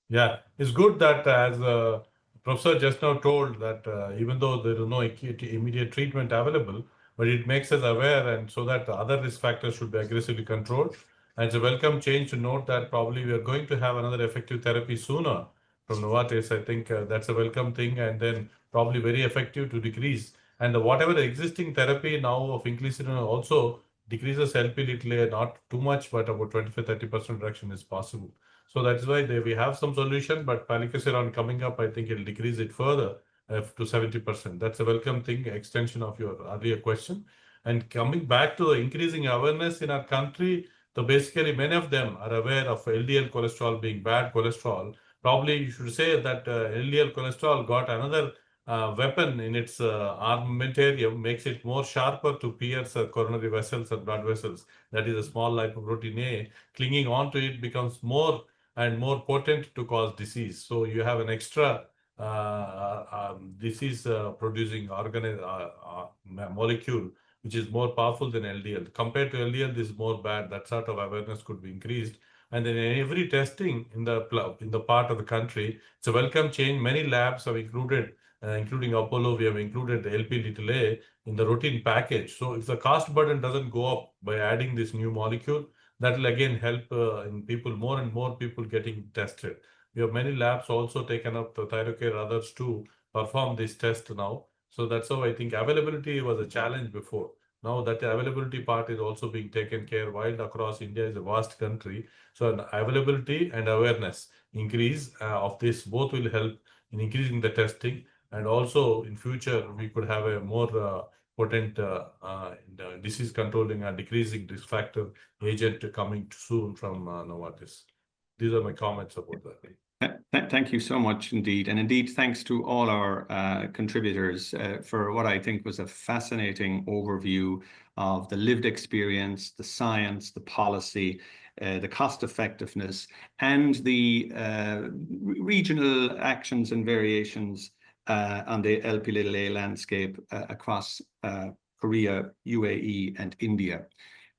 Yeah, it's good that, as the professor just now told, that even though there is no immediate treatment available, but it makes us aware, and so that the other risk factors should be aggressively controlled. And it's a welcome change to note that probably we are going to have another effective therapy sooner from Novartis. I think that's a welcome thing, and then probably very effective to decrease. And whatever the existing therapy now of inclisiran also decreases Lp(a) not too much, but about 25-30% reduction is possible. So that's why we have some solution, but palbociclib coming up, I think it'll decrease it further to 70%. That's a welcome thing, extension of your earlier question. And coming back to the increasing awareness in our country, so basically many of them are aware of LDL cholesterol being bad cholesterol. Probably you should say that LDL cholesterol got another weapon in its armamentarium, makes it more sharper to pierce coronary vessels and blood vessels. That is a small lipoprotein A. Clinging on to it becomes more and more potent to cause disease. So you have an extra disease producing molecule which is more powerful than LDL. Compared to LDL, this is more bad. That sort of awareness could be increased. And then in every testing in the part of the country, it's a welcome change. Many labs have included, including Apollo, we have included the Lp(a) in the routine package. So if the cost burden doesn't go up by adding this new molecule, that will again help in people, more and more people getting tested. We have many labs also taken up the ThyroCare, others to perform this test now. So that's how I think availability was a challenge before. Now that the availability part is also being taken care of. Across India is a vast country. So an availability and awareness increase of this both will help in increasing the testing. And also in future, we could have a more potent disease controlling and decreasing risk factor agent coming soon from Novartis. These are my comments about that. Thank you so much indeed. And indeed, thanks to all our contributors for what I think was a fascinating overview of the lived experience, the science, the policy, the cost effectiveness, and the regional actions and variations on the Lp(a) landscape across Korea, UAE, and India.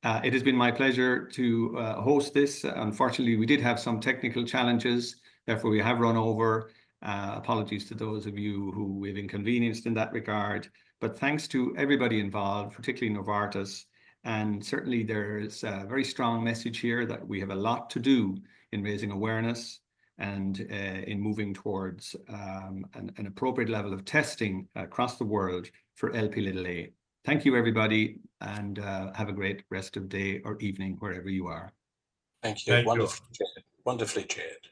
It has been my pleasure to host this. Unfortunately, we did have some technical challenges. Therefore, we have run over. Apologies to those of you who we've inconvenienced in that regard. But thanks to everybody involved, particularly Novartis. And certainly there's a very strong message here that we have a lot to do in raising awareness and in moving towards an appropriate level of testing across the world for Lp(a). Thank you, everybody, and have a great rest of day or evening wherever you are. Thank you. Thank you. Wonderfully chaired. Wonderfully chaired.